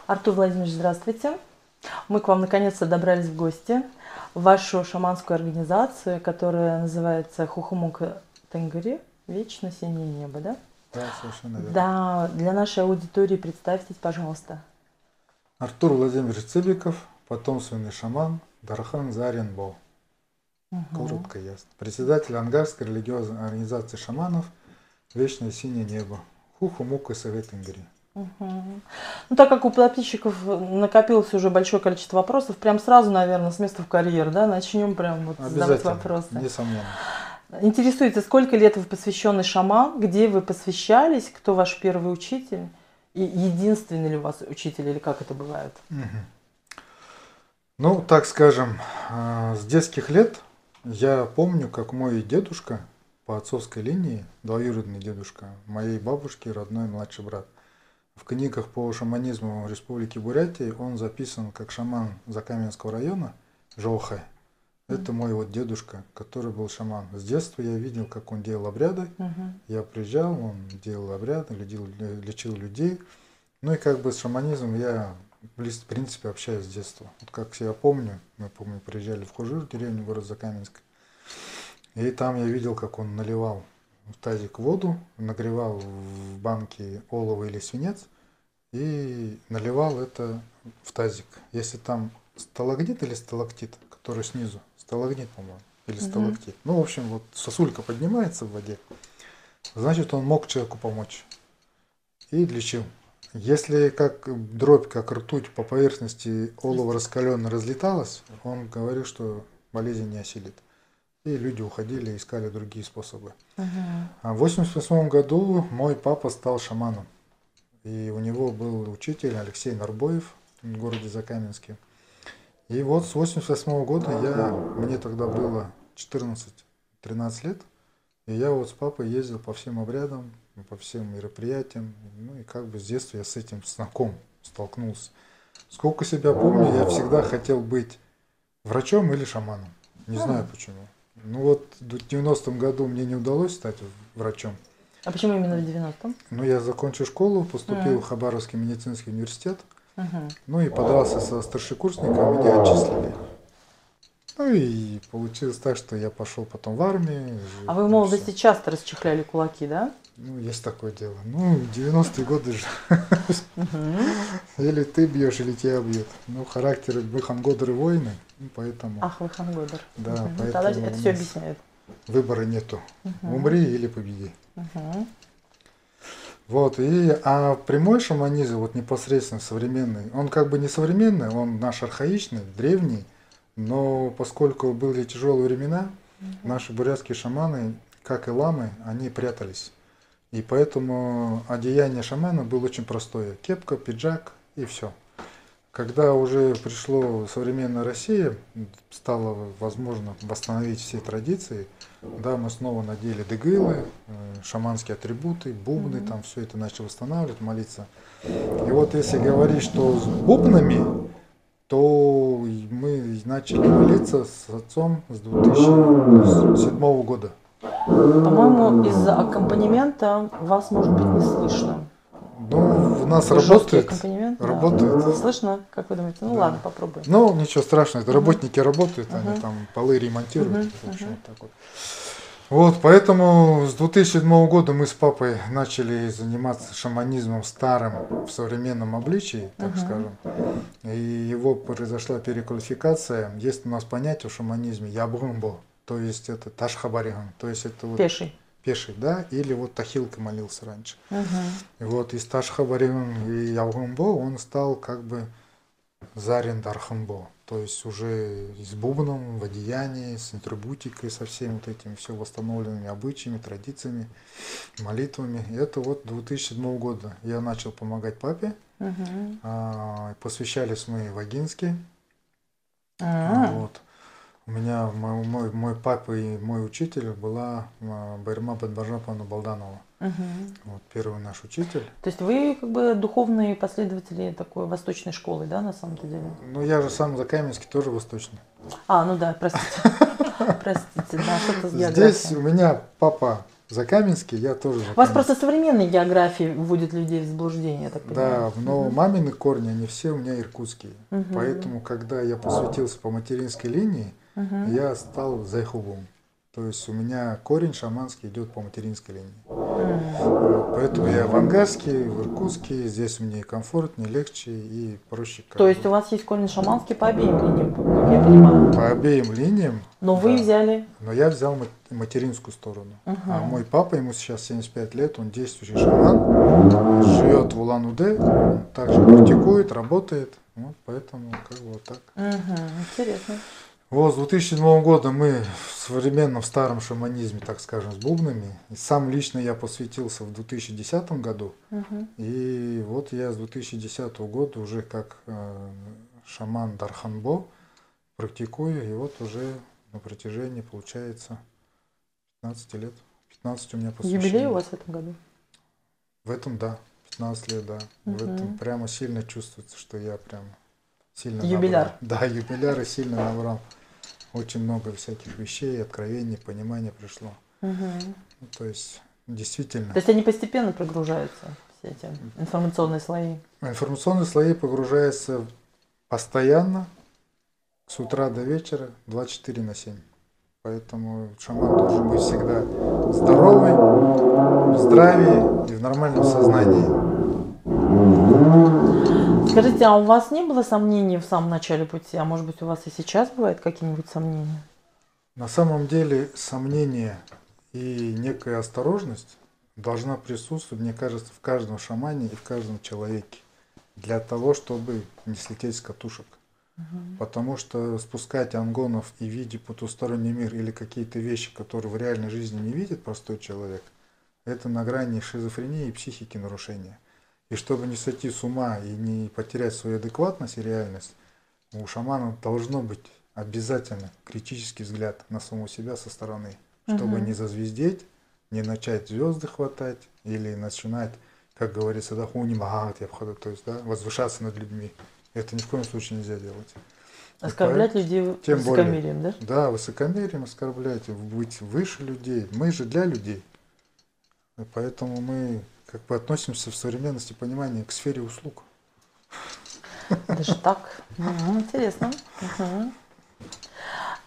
Артур Владимирович, здравствуйте. Мы к вам наконец-то добрались в гости в вашу шаманскую организацию, которая называется Хухумук Тенгри, «Вечно синее небо», да? Да, совершенно верно. Да, для нашей аудитории представьтесь, пожалуйста. Артур Владимирович Цыбиков, потомственный шаман, Дархан Заренбо. Коротко и ясно. Председатель Ангарской религиозной организации шаманов «Вечное синее небо». Хухумук и Совет Тенгри. Ну, так как у подписчиков накопилось уже большое количество вопросов, прям сразу, наверное, с места в карьер, да, начнем прям вот задавать вопросы. Несомненно. Интересуется, сколько лет вы посвященный шаман, где вы посвящались, кто ваш первый учитель, и единственный ли у вас учитель, или как это бывает? Ну, так скажем, с детских лет я помню, как мой дедушка по отцовской линии, двоюродный дедушка, моей бабушки, родной младший брат, в книгах по шаманизму Республики Бурятия он записан как шаман Закаменского района Жохай. Это мой вот дедушка, который был шаман. С детства я видел, как он делал обряды. Я приезжал, он делал обряды, лечил людей. Ну и как бы с шаманизмом я, в принципе, общаюсь с детства. Вот как я помню, мы приезжали в Хужир, деревню, город Закаменск. И там я видел, как он наливал в тазик воду, нагревал в банке олово или свинец и наливал это в тазик. Если там сталагнит или сталактит, который снизу, сталагнит, по-моему, или сталактит. Ну, в общем, вот сосулька поднимается в воде, значит, он мог человеку помочь и лечил. Если как дробь, как ртуть по поверхности олово раскаленное разлеталось, он говорил, что болезнь не осилит. И люди уходили и искали другие способы. А в 1988 году мой папа стал шаманом. И у него был учитель Алексей Нарбоев в городе Закаменске. И вот с 1988 года мне тогда было 14-13 лет. И я вот с папой ездил по всем обрядам, по всем мероприятиям. Ну и как бы с детства я с этим знаком, столкнулся. Сколько себя помню, я всегда хотел быть врачом или шаманом. Не знаю почему. Ну вот в 90-м году мне не удалось стать врачом. А почему именно в 90-м? Ну я закончил школу, поступил в Хабаровский медицинский университет. Ну и подрался со старшекурсником, меня отчислили. Ну и получилось так, что я пошел потом в армию. А вы в молодости часто расчехляли кулаки, да? Ну, есть такое дело. Ну, 90-е годы же. Или ты бьешь, или тебя бьют. Ну, характер вы хангодры воины, поэтому... Ах, вы хангодр. Да, поэтому тогда это все объясняет. Выбора нету. Умри или победи. Вот, а прямой шаманизм, вот непосредственно современный, он как бы не современный, он наш архаичный, древний, но поскольку были тяжелые времена, наши бурятские шаманы, как и ламы, они прятались. И поэтому одеяние шамана было очень простое. Кепка, пиджак и все. Когда уже пришло современная Россия, стало возможно восстановить все традиции, да, мы снова надели дыгылы, шаманские атрибуты, бубны, там все это начали восстанавливать, молиться. И вот если говорить, что с бубнами, то мы начали молиться с отцом с 2007 года. По-моему, из-за аккомпанемента вас, может быть, не слышно. Ну, у нас жесткий работает. аккомпанемент. Работает. Да. Слышно, как вы думаете? Ну да. Ладно, попробуем. Ну, ничего страшного, это работники работают, они там полы ремонтируют. В общем, вот так вот. Вот, поэтому с 2007 года мы с папой начали заниматься шаманизмом старым в современном обличии, так скажем. И его произошла переквалификация. Есть у нас понятие в шаманизме ябгумбо, то есть это ташхабариган, то есть это вот пеший, да, или вот тахилка молился раньше. И вот из ташхабариган и ябгумбо он стал как бы зарин дархамбо. То есть уже с бубном, в одеянии, с атрибутикой, со всеми вот этими все восстановленными обычаями, традициями, молитвами. И это вот 2007 года я начал помогать папе. Посвящались мы в Агинске. Вот. У меня мой папа и мой учитель была Байрма Бадбажапана Балданова. Вот первый наш учитель. То есть вы как бы духовные последователи такой восточной школы, да, на самом-то деле? Ну я же сам Закаменский тоже восточный. Ну да, простите. Простите, да, что-то с географией. Здесь у меня папа Закаменский, я тоже У вас закаменский. просто современная география вводит людей в заблуждение, я так Да, понимаю. но мамины корни, они все у меня иркутские. Мгм. Поэтому, когда я посвятился по материнской линии, Мгм. я стал зайхубом. То есть у меня корень шаманский идет по материнской линии. М. Поэтому я в Ангарске, в Иркутске, здесь мне комфортнее, легче и проще То как есть бы. у вас есть корни шаманские по обеим линиям, как я понимаю. По обеим линиям, Но вы да. взяли. Но я взял материнскую сторону. А Мгм. мой папа, ему сейчас 75 лет, он действующий шаман, живет в Улан-Удэ, он также практикует, работает. Вот поэтому как бы вот так. Мгм. Интересно. Вот с 2007 года мы в современном старом шаманизме, так скажем, с бубнами. И сам лично я посвятился в 2010 году. Мгм. И вот я с 2010 года уже как шаман Дарханбо практикую. И вот уже на протяжении, получается, 15 лет. 15 у меня Юбилей у посвящений. вас в этом году? В этом, да, 15 лет, да. В этом Мгм. прямо сильно чувствуется, что я прям сильно Юбиляр. набрал. Да, юбиляр и сильно набрал. Очень много всяких вещей, откровений, понимания пришло. Мгм. Ну, то есть, То действительно, есть они постепенно прогружаются, все эти информационные слои. информационные слои погружаются постоянно, с утра до вечера, 24/7. Поэтому шаман должен быть всегда здоровый, в здравии и в нормальном сознании. Скажите, а у вас не было сомнений в самом начале пути? А может быть, у вас и сейчас бывают какие-нибудь сомнения? На самом деле сомнение и некая осторожность должна присутствовать, мне кажется, в каждом шамане и в каждом человеке для того, чтобы не слететь с катушек. Потому что спускать ангонов и видеть потусторонний мир или какие-то вещи, которые в реальной жизни не видит простой человек, это на грани шизофрении и психики нарушения. И чтобы не сойти с ума и не потерять свою адекватность и реальность, у шамана должно быть обязательно критический взгляд на самого себя со стороны, чтобы не зазвездеть, не начать звезды хватать или начинать, как говорится, да, хуни магат, то есть, да, возвышаться над людьми. Это ни в коем случае нельзя делать. Оскорблять людей Тем более, высокомерием, да? да, высокомерием оскорблять, быть выше людей. Мы же для людей. И поэтому мы как бы относимся в современности понимания к сфере услуг. Даже так? Интересно. Мгм.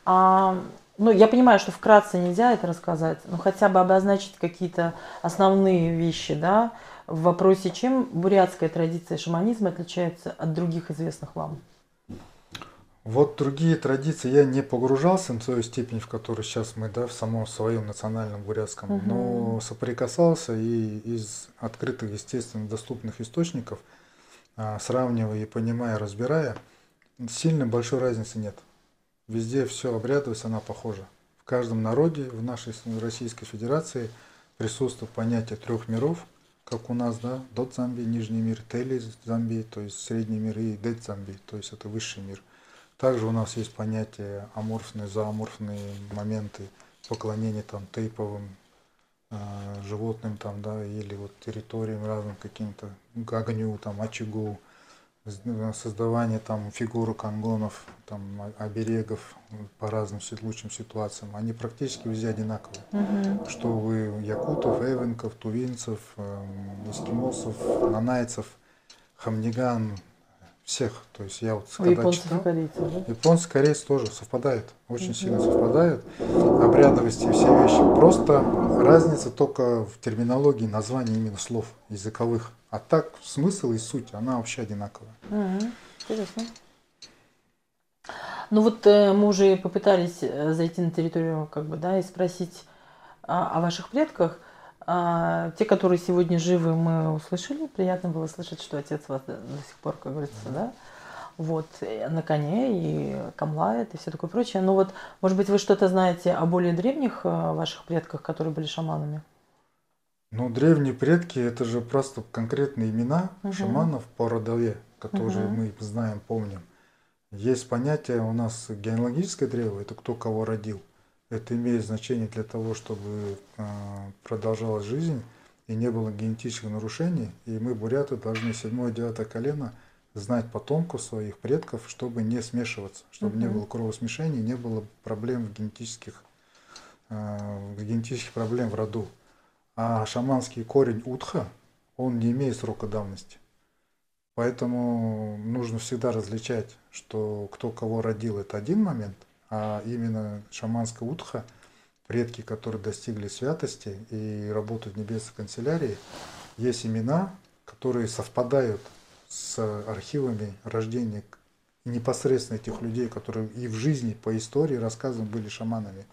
А, ну, я понимаю, что вкратце нельзя это рассказать, но хотя бы обозначить какие-то основные вещи, да, в вопросе, чем бурятская традиция шаманизма отличается от других известных вам? Вот другие традиции я не погружался на свою степень, в которой сейчас мы, да, в самом своем национальном бурятском, но соприкасался и из открытых, естественно, доступных источников, сравнивая и понимая, разбирая, сильно большой разницы нет. Везде все обрядовость, она похожа. В каждом народе, в нашей Российской Федерации присутствует понятие трех миров, как у нас, да, Дот-Замби, Нижний мир, Тели-Замби, то есть Средний мир, и Дет-Замби, то есть это высший мир. Также у нас есть понятие аморфные, зооморфные моменты поклонения там тейповым животным там, да, или вот территориям разным каким-то, огню, там, очагу, создавание там фигурок ангонов, там, оберегов по разным светлучим ситуациям, они практически везде одинаковые. Что вы якутов, эвенков, тувинцев, эскимосов, нанайцев, хамниган, всех. То есть я вот У когда японцев и читал, корейцев, да? японцы, корейцы тоже совпадает, очень сильно совпадает. Обрядовости и все вещи. Просто разница только в терминологии названий именно слов языковых. А так смысл и суть, она вообще одинаковая. Интересно. Ну вот мы уже попытались зайти на территорию, как бы, да, и спросить о ваших предках. Те, которые сегодня живы, мы услышали. Приятно было слышать, что отец у вас до сих пор, как говорится, да, вот, на коне и камлает и все такое прочее. Но вот, может быть, вы что-то знаете о более древних ваших предках, которые были шаманами? Ну, древние предки, это же просто конкретные имена шаманов по родове, которые мы знаем, помним. Есть понятие у нас генеалогическое древо, это кто кого родил. Это имеет значение для того, чтобы продолжалась жизнь и не было генетических нарушений. И мы, буряты, должны 7-9 колено знать потомков своих предков, чтобы не смешиваться, чтобы не было кровосмешений, не было проблем генетических проблем в роду. А шаманский корень утха, он не имеет срока давности. Поэтому нужно всегда различать, что кто кого родил, это один момент, а именно шаманская утха, предки, которые достигли святости и работают в небесной канцелярии, есть имена, которые совпадают с архивами рождения непосредственно этих людей, которые и в жизни, по истории рассказаны были шаманами.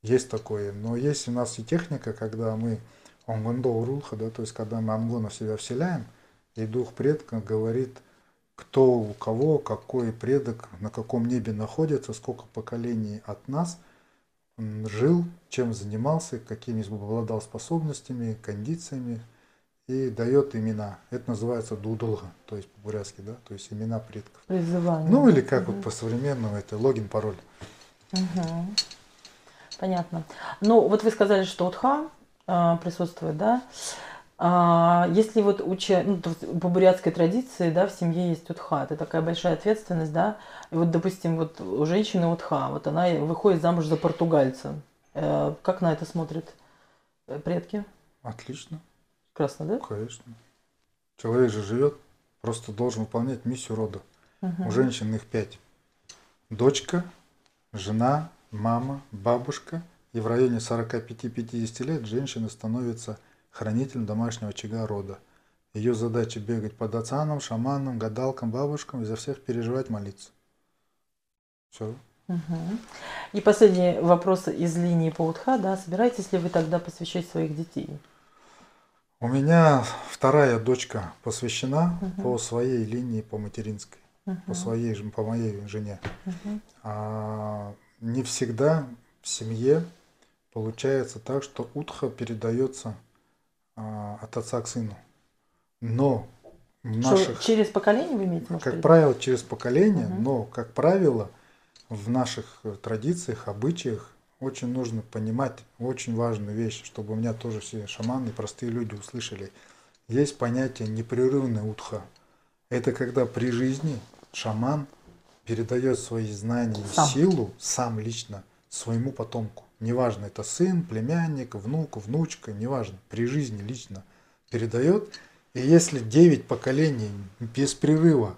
Есть такое. Но есть у нас и техника, когда мы онгондо урулха, да, то есть когда мы ангона в себя вселяем, и дух предка говорит, кто у кого, какой предок, на каком небе находится, сколько поколений от нас жил, чем занимался, какими обладал способностями, кондициями, и дает имена. Это называется дудулга, то есть по-бурятски, да, то есть имена предков. Призывание. Ну или как вот по-современному, это логин, пароль. Понятно. Ну, вот вы сказали, что утха присутствует, да? Если вот по бурятской традиции, да, в семье есть утха, это такая большая ответственность, да? И вот, допустим, вот у женщины утха, вот она выходит замуж за португальца. Как на это смотрят предки? Отлично. Прекрасно, да? Конечно. Человек же живет, просто должен выполнять миссию рода. У женщин их 5. Дочка, жена, мама, бабушка. И в районе 45-50 лет женщина становится хранителем домашнего очага рода. Ее задача бегать по дацанам, шаманам, гадалкам, бабушкам и за всех переживать, молиться. Все. И последний вопрос из линии по утха, да, собираетесь ли вы тогда посвящать своих детей? У меня вторая дочка посвящена по своей линии, по материнской, по моей жене. Не всегда в семье получается так, что утха передается от отца к сыну. Но через поколение вы имеете? Как правило, через поколение, но, как правило, в наших традициях, обычаях очень нужно понимать очень важную вещь, чтобы у меня тоже все шаманы и простые люди услышали. Есть понятие непрерывная утха. Это когда при жизни шаман передает свои знания и силу сам лично своему потомку. Неважно, это сын, племянник, внук, внучка, неважно, при жизни лично передает. И если 9 поколений без прерыва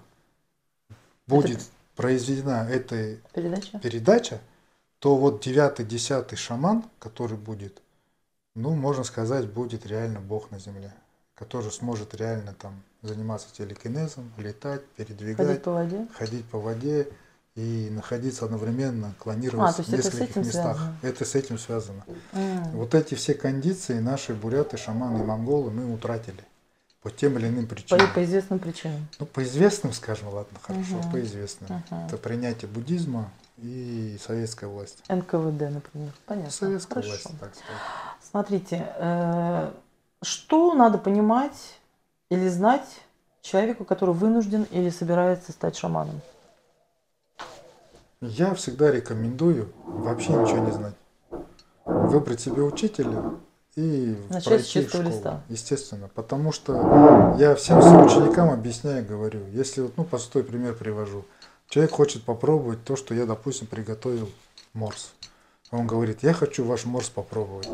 будет произведена эта передача, то вот 9-10 шаман, который будет, ну, можно сказать, будет реально Бог на земле, который сможет реально там заниматься телекинезом, летать, передвигать, ходить по воде и находиться одновременно, клонироваться в нескольких местах. Это с этим связано. Вот эти все кондиции наши буряты, шаманы и монголы мы утратили по тем или иным причинам. По известным причинам. Ну, по известным, скажем, ладно, хорошо, по известным. Это принятие буддизма и советская власть. НКВД, например. Понятно. Советская власть, так сказать. Смотрите, что надо понимать или знать человеку, который вынужден или собирается стать шаманом? Я всегда рекомендую вообще ничего не знать. Выбрать себе учителя и пройти в школу. Листа. Естественно. Потому что я всем своим ученикам объясняю, говорю, если вот, ну, простой пример привожу. Человек хочет попробовать то, что я, допустим, приготовил морс. Он говорит, я хочу ваш морс попробовать.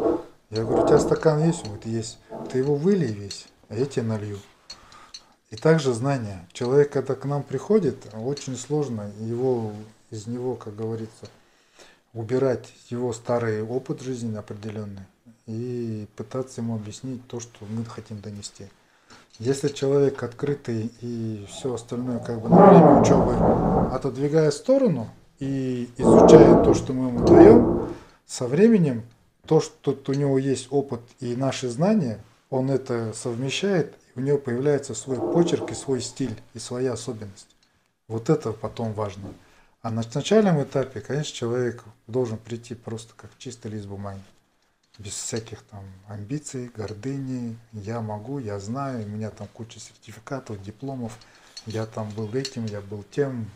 Я говорю, у тебя стакан есть? Он говорит, есть. Ты его вылей весь, а я тебе налью. И также знания. Человек, когда к нам приходит, очень сложно из него, как говорится, убирать его старый опыт жизни определенный и пытаться ему объяснить то, что мы хотим донести. Если человек открытый и все остальное как бы на время учебы отодвигая в сторону и изучая то, что мы ему даем, со временем то, что у него есть опыт и наши знания, он это совмещает, и у него появляется свой почерк и свой стиль, и своя особенность. Вот это потом важно. А на начальном этапе, конечно, человек должен прийти просто как чистый лист бумаги. Без всяких там амбиций, гордыни, я могу, я знаю, у меня там куча сертификатов, дипломов, я там был этим, я был тем,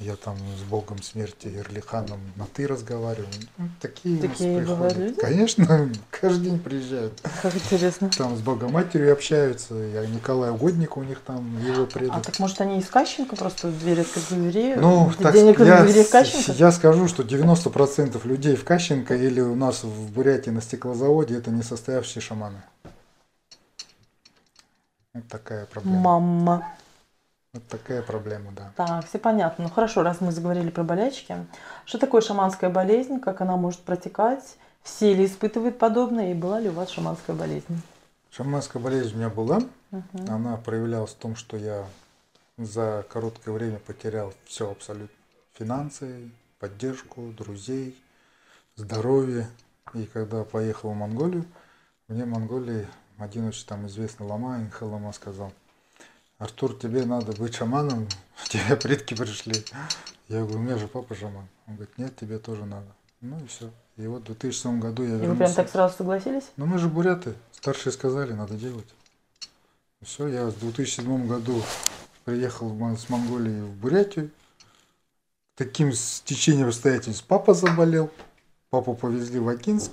Я там с богом смерти Эрлиханом на «ты» разговариваю. Ну, такие у нас Такие бывают приходят. люди? Конечно, каждый день приезжают. Как интересно. Там с Богоматерью общаются. Я Николай Угодник у них там, его А предок. так может они из Кащенко просто верят как в двери? Ну, так Денег из двери в Кащенко? я скажу, что 90% людей в Кащенко или у нас в Бурятии на стеклозаводе это не состоявшие шаманы. Вот такая проблема. Мама. Вот такая проблема, да. Так, все понятно. Ну хорошо, раз мы заговорили про болячки. Что такое шаманская болезнь? Как она может протекать? Все ли испытывают подобное? И была ли у вас шаманская болезнь? Шаманская болезнь у меня была. Мгм. Она проявлялась в том, что я за короткое время потерял все абсолютно. Финансы, поддержку, друзей, здоровье. И когда поехал в Монголию, мне в Монголии один очень там известный лама, Инхэ Лама, сказал: Артур, тебе надо быть шаманом, тебе предки пришли. Я говорю, у меня же папа шаман. Он говорит, нет, тебе тоже надо. Ну и все. И вот в 2007 году я И вы прям вернулся. так сразу согласились? Ну мы же буряты, старшие сказали, надо делать. Все, я в 2007 году приехал с Монголии в Бурятию. Таким стечением обстоятельств папа заболел. Папу повезли в Акинск.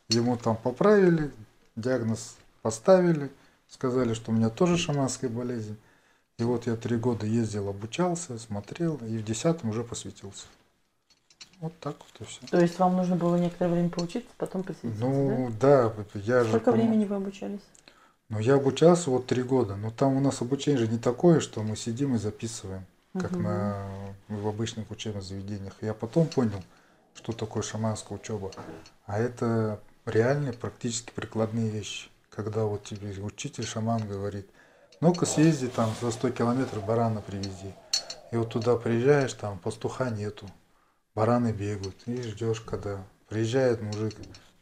Ему там поправили, диагноз поставили. Сказали, что у меня тоже шаманская болезнь. И вот я 3 года ездил, обучался, смотрел. И в 10-м уже посвятился. Вот так вот и все. То есть вам нужно было некоторое время поучиться, потом посвятиться, Ну да, я же... Сколько времени вы обучались? Ну, я обучался вот 3 года, но там у нас обучение же не такое, что мы сидим и записываем, как в обычных учебных заведениях. Я потом понял, что такое шаманская учеба. А это реальные практически прикладные вещи. Когда вот тебе учитель, шаман говорит, ну-ка съезди там за 100 километров барана привези. И вот туда приезжаешь, там пастуха нету, бараны бегают, и ждешь, когда приезжает мужик,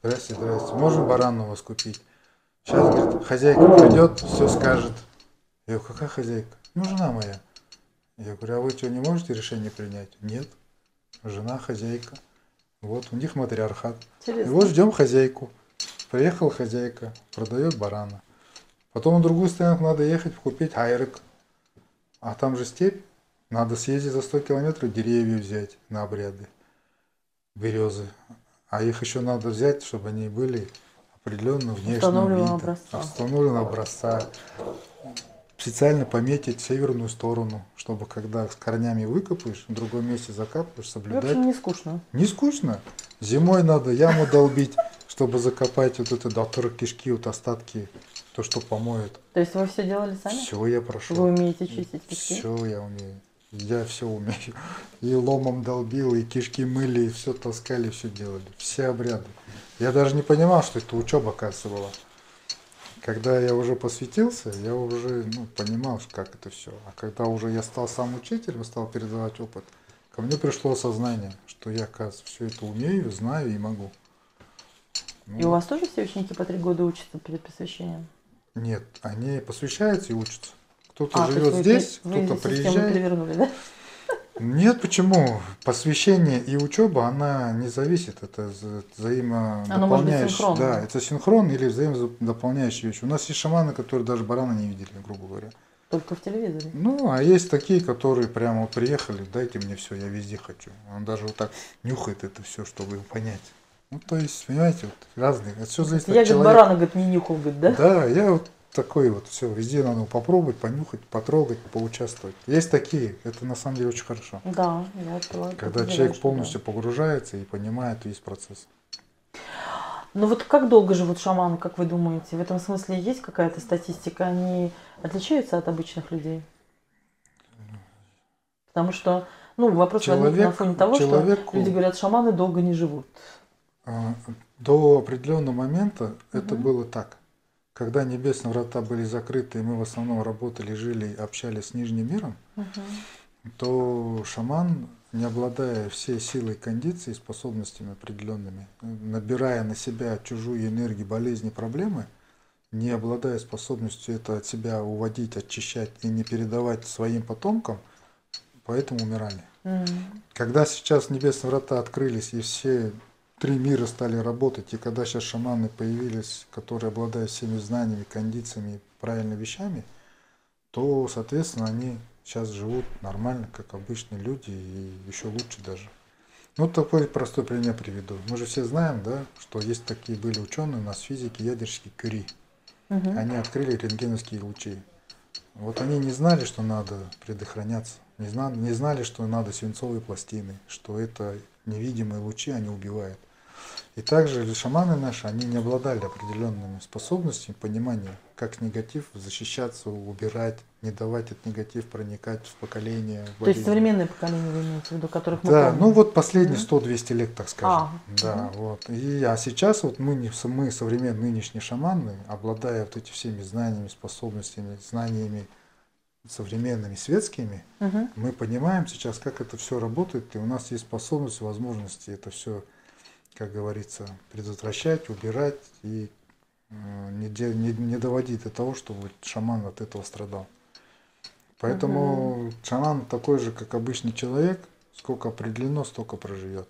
здрасте, здрасте, можно барана у вас купить? Сейчас, говорит, хозяйка придет, все скажет. Я говорю, какая хозяйка? Ну, жена моя. Я говорю, а вы что, не можете решение принять? Нет. Жена, хозяйка. Вот, у них матриархат. Интересно. И вот ждем хозяйку. Приехала хозяйка, продает барана. Потом на другую стоянку надо ехать купить айрык. А там же степь. Надо съездить за 100 километров, деревья взять на обряды. Березы. А их еще надо взять, чтобы они были определенного внешнего вида, установленного образца, специально пометить северную сторону, чтобы когда с корнями выкопаешь, в другом месте закапываешь, соблюдать. В общем, не скучно. Не скучно. Зимой надо яму долбить, чтобы закопать вот это доктор кишки, вот остатки, то, что помоет. То есть вы все делали сами? Все я прошел. Вы умеете чистить кишки? Все я умею. Я все умею. И ломом долбил, и кишки мыли, и все таскали, все делали. Все обряды. Я даже не понимал, что это учеба, оказывается, была. Когда я уже посвятился, я уже понимал, как это все. А когда уже я стал сам учителем, стал передавать опыт, ко мне пришло осознание, что я, оказывается, все это умею, знаю и могу. И у вас тоже все ученики по 3 года учатся перед посвящением? Нет, они посвящаются и учатся. Кто-то то живет есть здесь, кто-то приезжает. Перевернули, да? Нет, почему? Посвящение и учеба, она не зависит, это взаимодополняющие. Да, это синхрон или взаимодополняющие вещи. У нас есть шаманы, которые даже барана не видели, грубо говоря. Только в телевизоре. Ну, а есть такие, которые прямо вот приехали, дайте мне все, я везде хочу. Он даже вот так нюхает это все, чтобы понять. Ну, то есть, понимаете, вот разные. Это все зависит от Я, человека. барана, говорит, не нюхал, говорит, да? Да, я вот такой вот, все, везде надо попробовать, понюхать, потрогать, поучаствовать. Есть такие, это на самом деле очень хорошо. Да, я тоже. Когда человек полностью погружается и понимает весь процесс. Ну вот как долго живут шаманы, как вы думаете? В этом смысле есть какая-то статистика? Они отличаются от обычных людей? Потому что, вопрос возник на фоне того, что люди говорят, шаманы долго не живут. До определенного момента это было так. Когда небесные врата были закрыты, и мы в основном работали, жили, общались с нижним миром, то шаман, не обладая всей силой кондиции, способностями определенными, набирая на себя чужую энергию, болезни, проблемы, не обладая способностью это от себя уводить, очищать и не передавать своим потомкам, поэтому умирали. Когда сейчас небесные врата открылись и все 3 мира стали работать, и когда сейчас шаманы появились, которые обладают всеми знаниями, кондициями, правильными вещами, то, соответственно, они сейчас живут нормально, как обычные люди, и еще лучше даже. Ну, такой простой пример приведу. Мы же все знаем, да, что есть такие были ученые у нас, физики, ядерщики, Кюри. Мгм. Они открыли рентгеновские лучи. Вот они не знали, что надо предохраняться, не знали, что надо свинцовые пластины, что это невидимые лучи, они убивают. И также шаманы наши, они не обладали определенными способностями, понимания, как негатив защищаться, убирать, не давать этот негатив проникать в поколение, в То есть болезни. современное поколение вы имеете в виду, которых мы Да, помним? ну вот последние Мгм. 100-200 лет, так скажем. Да, Мгм. вот. А сейчас вот мы современные нынешние шаманы, обладая вот этими всеми знаниями, способностями, знаниями современными, светскими, Мгм. мы понимаем сейчас, как это все работает, и у нас есть способность, возможности это все, как говорится, предотвращать, убирать и не доводить до того, чтобы шаман от этого страдал. Мгм. Поэтому шаман такой же, как обычный человек, сколько определено, столько проживет.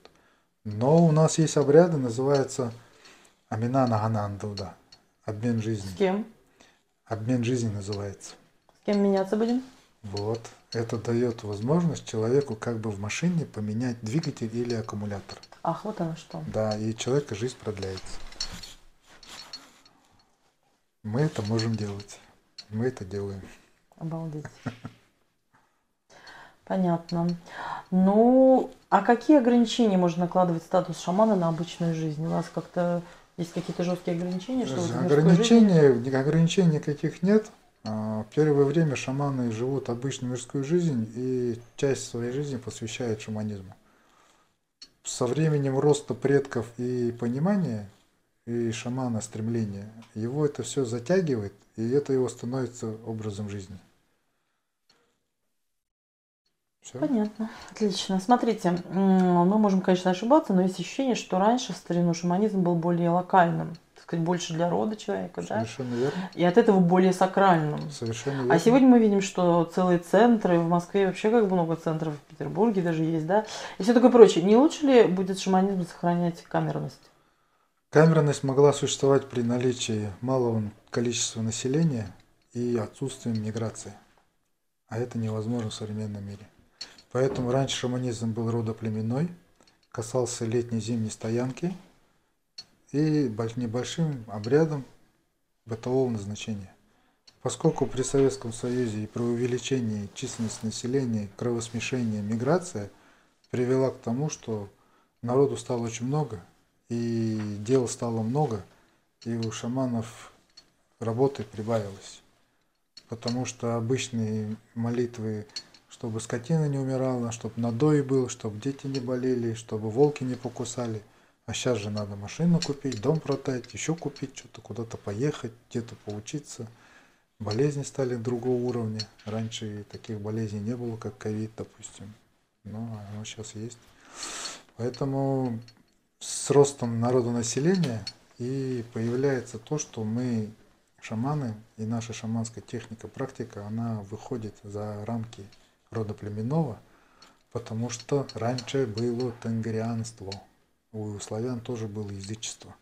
Но у нас есть обряды, называется Амина Наганандуда, обмен С жизни. кем? Обмен жизни называется. С кем меняться будем? Вот. Это дает возможность человеку как бы в машине поменять двигатель или аккумулятор. Ах, вот оно что. Да, и человека жизнь продляется. Мы это можем делать. Мы это делаем. Обалдеть. Понятно. Ну, а какие ограничения можно накладывать статус шамана на обычную жизнь? У вас как-то есть какие-то жесткие ограничения, что вот в мирской жизни? Ограничений никаких нет. В первое время шаманы живут обычную мирскую жизнь и часть своей жизни посвящают шаманизму. Со временем роста предков и понимания, и шамана стремления, его это все затягивает, и это его становится образом жизни. Все. Понятно. Отлично. Смотрите, мы можем, конечно, ошибаться, но есть ощущение, что раньше в старину шаманизм был более локальным, так сказать, больше для рода человека, да, Совершенно верно. и от этого более сакральным. Совершенно А верно. сегодня мы видим, что целые центры, в Москве вообще как бы много центров, в Петербурге даже есть, да, и все такое прочее. Не лучше ли будет шаманизм сохранять камерность? Камерность могла существовать при наличии малого количества населения и отсутствием миграции. А это невозможно в современном мире. Поэтому раньше шаманизм был родоплеменной, касался летней зимней стоянки и небольшим обрядом бытового назначения. Поскольку при Советском Союзе и при увеличении численности населения, кровосмешение, миграция привела к тому, что народу стало очень много, и дел стало много, и у шаманов работы прибавилось. Потому что обычные молитвы, чтобы скотина не умирала, чтобы надой был, чтобы дети не болели, чтобы волки не покусали. А сейчас же надо машину купить, дом продать, еще купить, что-то куда-то поехать, где-то поучиться. Болезни стали другого уровня. Раньше таких болезней не было, как ковид, допустим. Но оно сейчас есть. Поэтому с ростом народонаселения и появляется то, что мы, шаманы, и наша шаманская техника, практика, она выходит за рамки рода племенного, потому что раньше было тенгрианство. У славян тоже было язычество.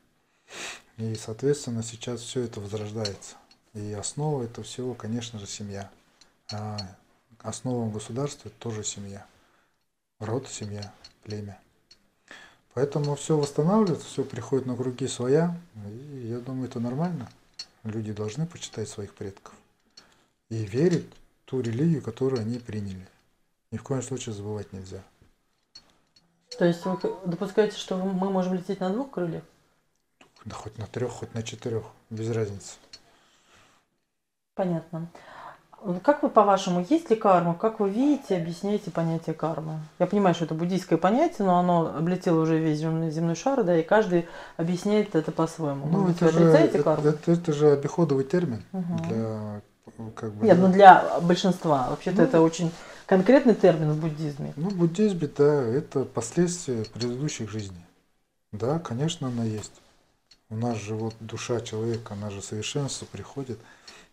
И, соответственно, сейчас все это возрождается. И основа этого всего, конечно же, семья. А основа государства тоже семья. Род, семья, племя. Поэтому все восстанавливается, все приходит на круги своя. И я думаю, это нормально. Люди должны почитать своих предков. И верить в ту религию, которую они приняли. Ни в коем случае забывать нельзя. То есть вы допускаете, что мы можем лететь на двух крыльях? Да хоть на 3, хоть на 4, без разницы. Понятно. Как вы, по-вашему, есть ли карма? Как вы видите, объясняете понятие кармы? Я понимаю, что это буддийское понятие, но оно облетело уже весь земной шар, да, и каждый объясняет это по-своему. Может Ну, быть, вы отрицаете карму? это же обиходовый термин Угу. для, как бы, Нет, ну для большинства. Вообще-то это ну, очень конкретный термин в буддизме. ну, в буддизме, да, это последствия предыдущих жизней. Да, конечно, она есть. У нас же вот душа человека, она же совершенство приходит.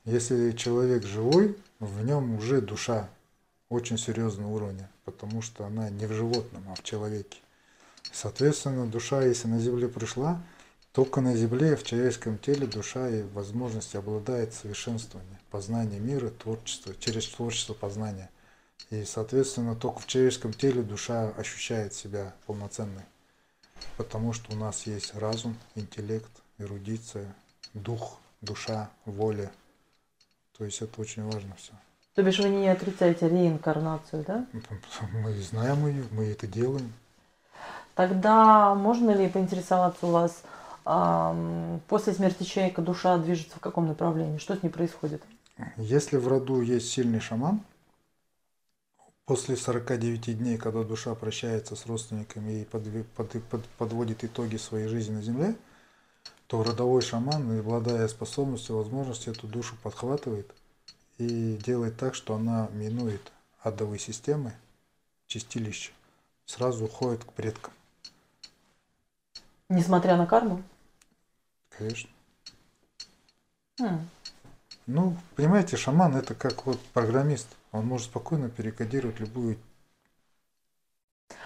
Если человек живой, в нем уже душа очень серьезного уровня, потому что она не в животном, а в человеке. Соответственно, душа, если на земле пришла, только на земле, в человеческом теле душа и возможности обладает совершенствованием, познание мира, творчество, через творчество познания. И, соответственно, только в человеческом теле душа ощущает себя полноценной. Потому что у нас есть разум, интеллект, эрудиция, дух, душа, воля. То есть это очень важно все. То бишь вы не отрицаете реинкарнацию, да? Мы знаем ее, мы это делаем. Тогда можно ли поинтересоваться у вас, после смерти человека душа движется в каком направлении? Что с ней происходит? Если в роду есть сильный шаман, после 49 дней, когда душа прощается с родственниками и подводит итоги своей жизни на земле, то родовой шаман, обладая способностью, возможностью, эту душу подхватывает и делает так, что она минует адовые системы, чистилища, сразу уходит к предкам. Несмотря на карму? Конечно. Ну, понимаете, шаман это как вот программист. Он может спокойно перекодировать любую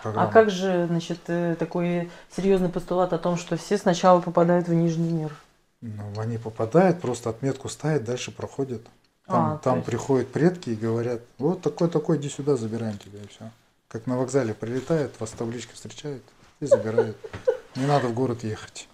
программу. А как же, значит, такой серьезный постулат о том, что все сначала попадают в нижний мир? Ну, они попадают, просто отметку ставят, дальше проходят. Там приходят предки и говорят, вот такой, иди сюда, забираем тебя, и все. Как на вокзале прилетает, вас табличка встречает и забирают. Не надо в город ехать.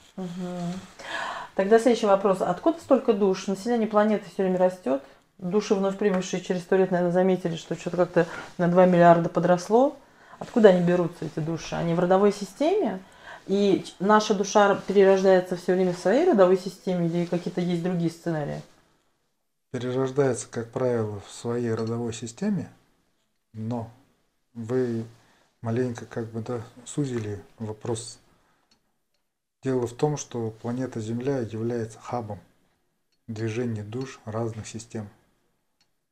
Тогда следующий вопрос. Откуда столько душ? Население планеты все время растет. Души, вновь прибывшие через 100 лет, наверное, заметили, что что-то как-то на 2 миллиарда подросло. Откуда они берутся, эти души? Они в родовой системе? И наша душа перерождается все время в своей родовой системе или какие-то есть другие сценарии? Перерождается, как правило, в своей родовой системе, но вы маленько сузили вопрос. Дело в том, что планета Земля является хабом движения душ разных систем.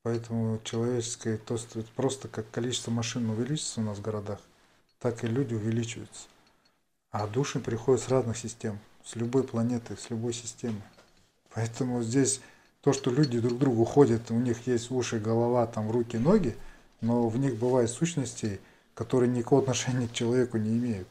Поэтому человеческое, просто как количество машин увеличится у нас в городах, так и люди увеличиваются. А души приходят с разных систем, с любой планеты, с любой системы. Поэтому здесь то, что люди друг к другу ходят, у них есть уши, голова, там руки, ноги, но в них бывают сущности, которые никакого отношения к человеку не имеют.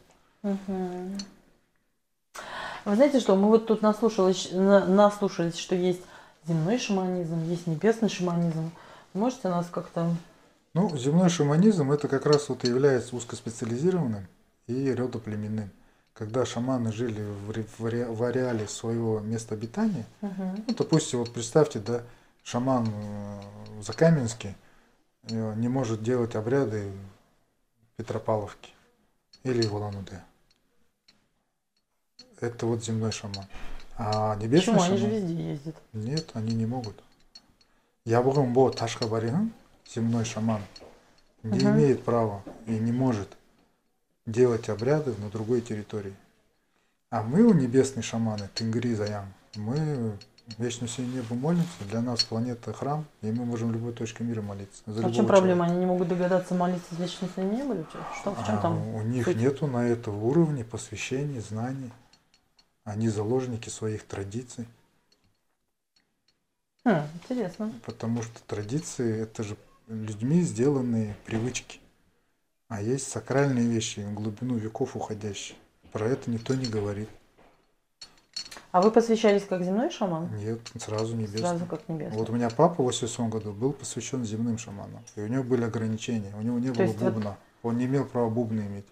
Вы знаете что, мы вот тут наслушались, что есть земной шаманизм, есть небесный шаманизм. Можете нас как-то... Ну, земной шаманизм это как раз вот и является узкоспециализированным и родоплеменным. Когда шаманы жили в ареале своего места обитания, ну, допустим, вот представьте, да, шаман в Закаменске не может делать обряды в Петропавловке или в Улан-Удэ. Это вот земной шаман. А небесный Почему? шаман... Они же везде ездят. Нет, они не могут. Ябугын Ташкабарихан, земной шаман, не имеет права и не может делать обряды на другой территории. А мы, у небесные шаманы, Тенгри Заян, мы вечно все небо молимся, для нас планета храм, и мы можем в любой точке мира молиться. А в чем проблема? Они не могут догадаться молиться с личностным небом? В чем там? У них нету на этого уровня посвящений, знаний. Они заложники своих традиций. Интересно. Потому что традиции это же людьми сделанные привычки. А есть сакральные вещи, в глубину веков уходящие. Про это никто не говорит. А вы посвящались как земной шаман? Нет, сразу небесный. Сразу как небесный. Вот у меня папа в 88 году был посвящен земным шаманам. И у него были ограничения. У него не было бубна. Он не имел права бубна иметь.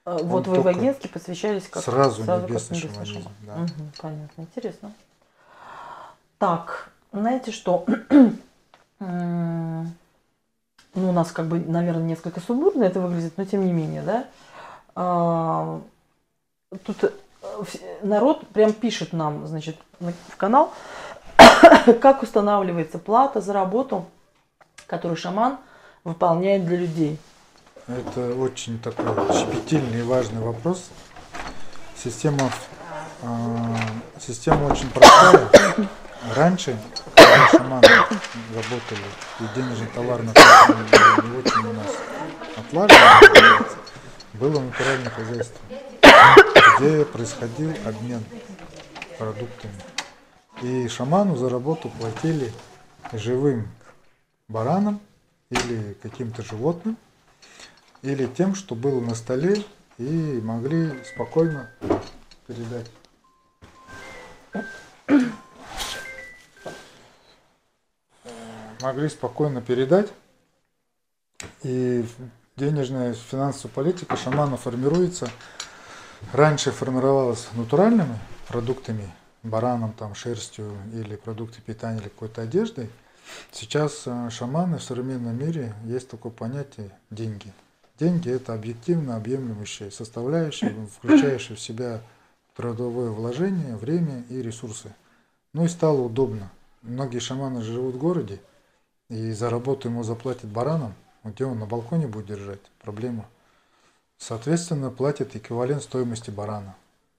Вот вы в Агенске посвящались как сразу небесный шаманизм. Да. Понятно, интересно. Так, знаете что? Ну, у нас как бы, наверное, несколько сумбурно это выглядит, но тем не менее, да? Тут народ прям пишет нам, значит, в канал, как устанавливается плата за работу, которую шаман выполняет для людей. Это очень такой щепетильный и важный вопрос. Система очень простая. Раньше, когда шаманы работали, и денежный товар на не очень у нас отлажен, было натуральное хозяйство, где происходил обмен продуктами. И шаману за работу платили живым бараном или каким-то животным, или тем, что было на столе, и могли спокойно передать. И денежная финансовая политика шамана формируется. Раньше формировалась натуральными продуктами, бараном, там, шерстью или продукты питания или какой-то одеждой. Сейчас шаманы в современном мире есть такое понятие деньги. Деньги – это объективно объемлющая составляющая, включающая в себя трудовое вложение, время и ресурсы. Ну и стало удобно. Многие шаманы живут в городе, и за работу ему заплатят бараном, где он на балконе будет держать, проблема. Соответственно, платит эквивалент стоимости барана.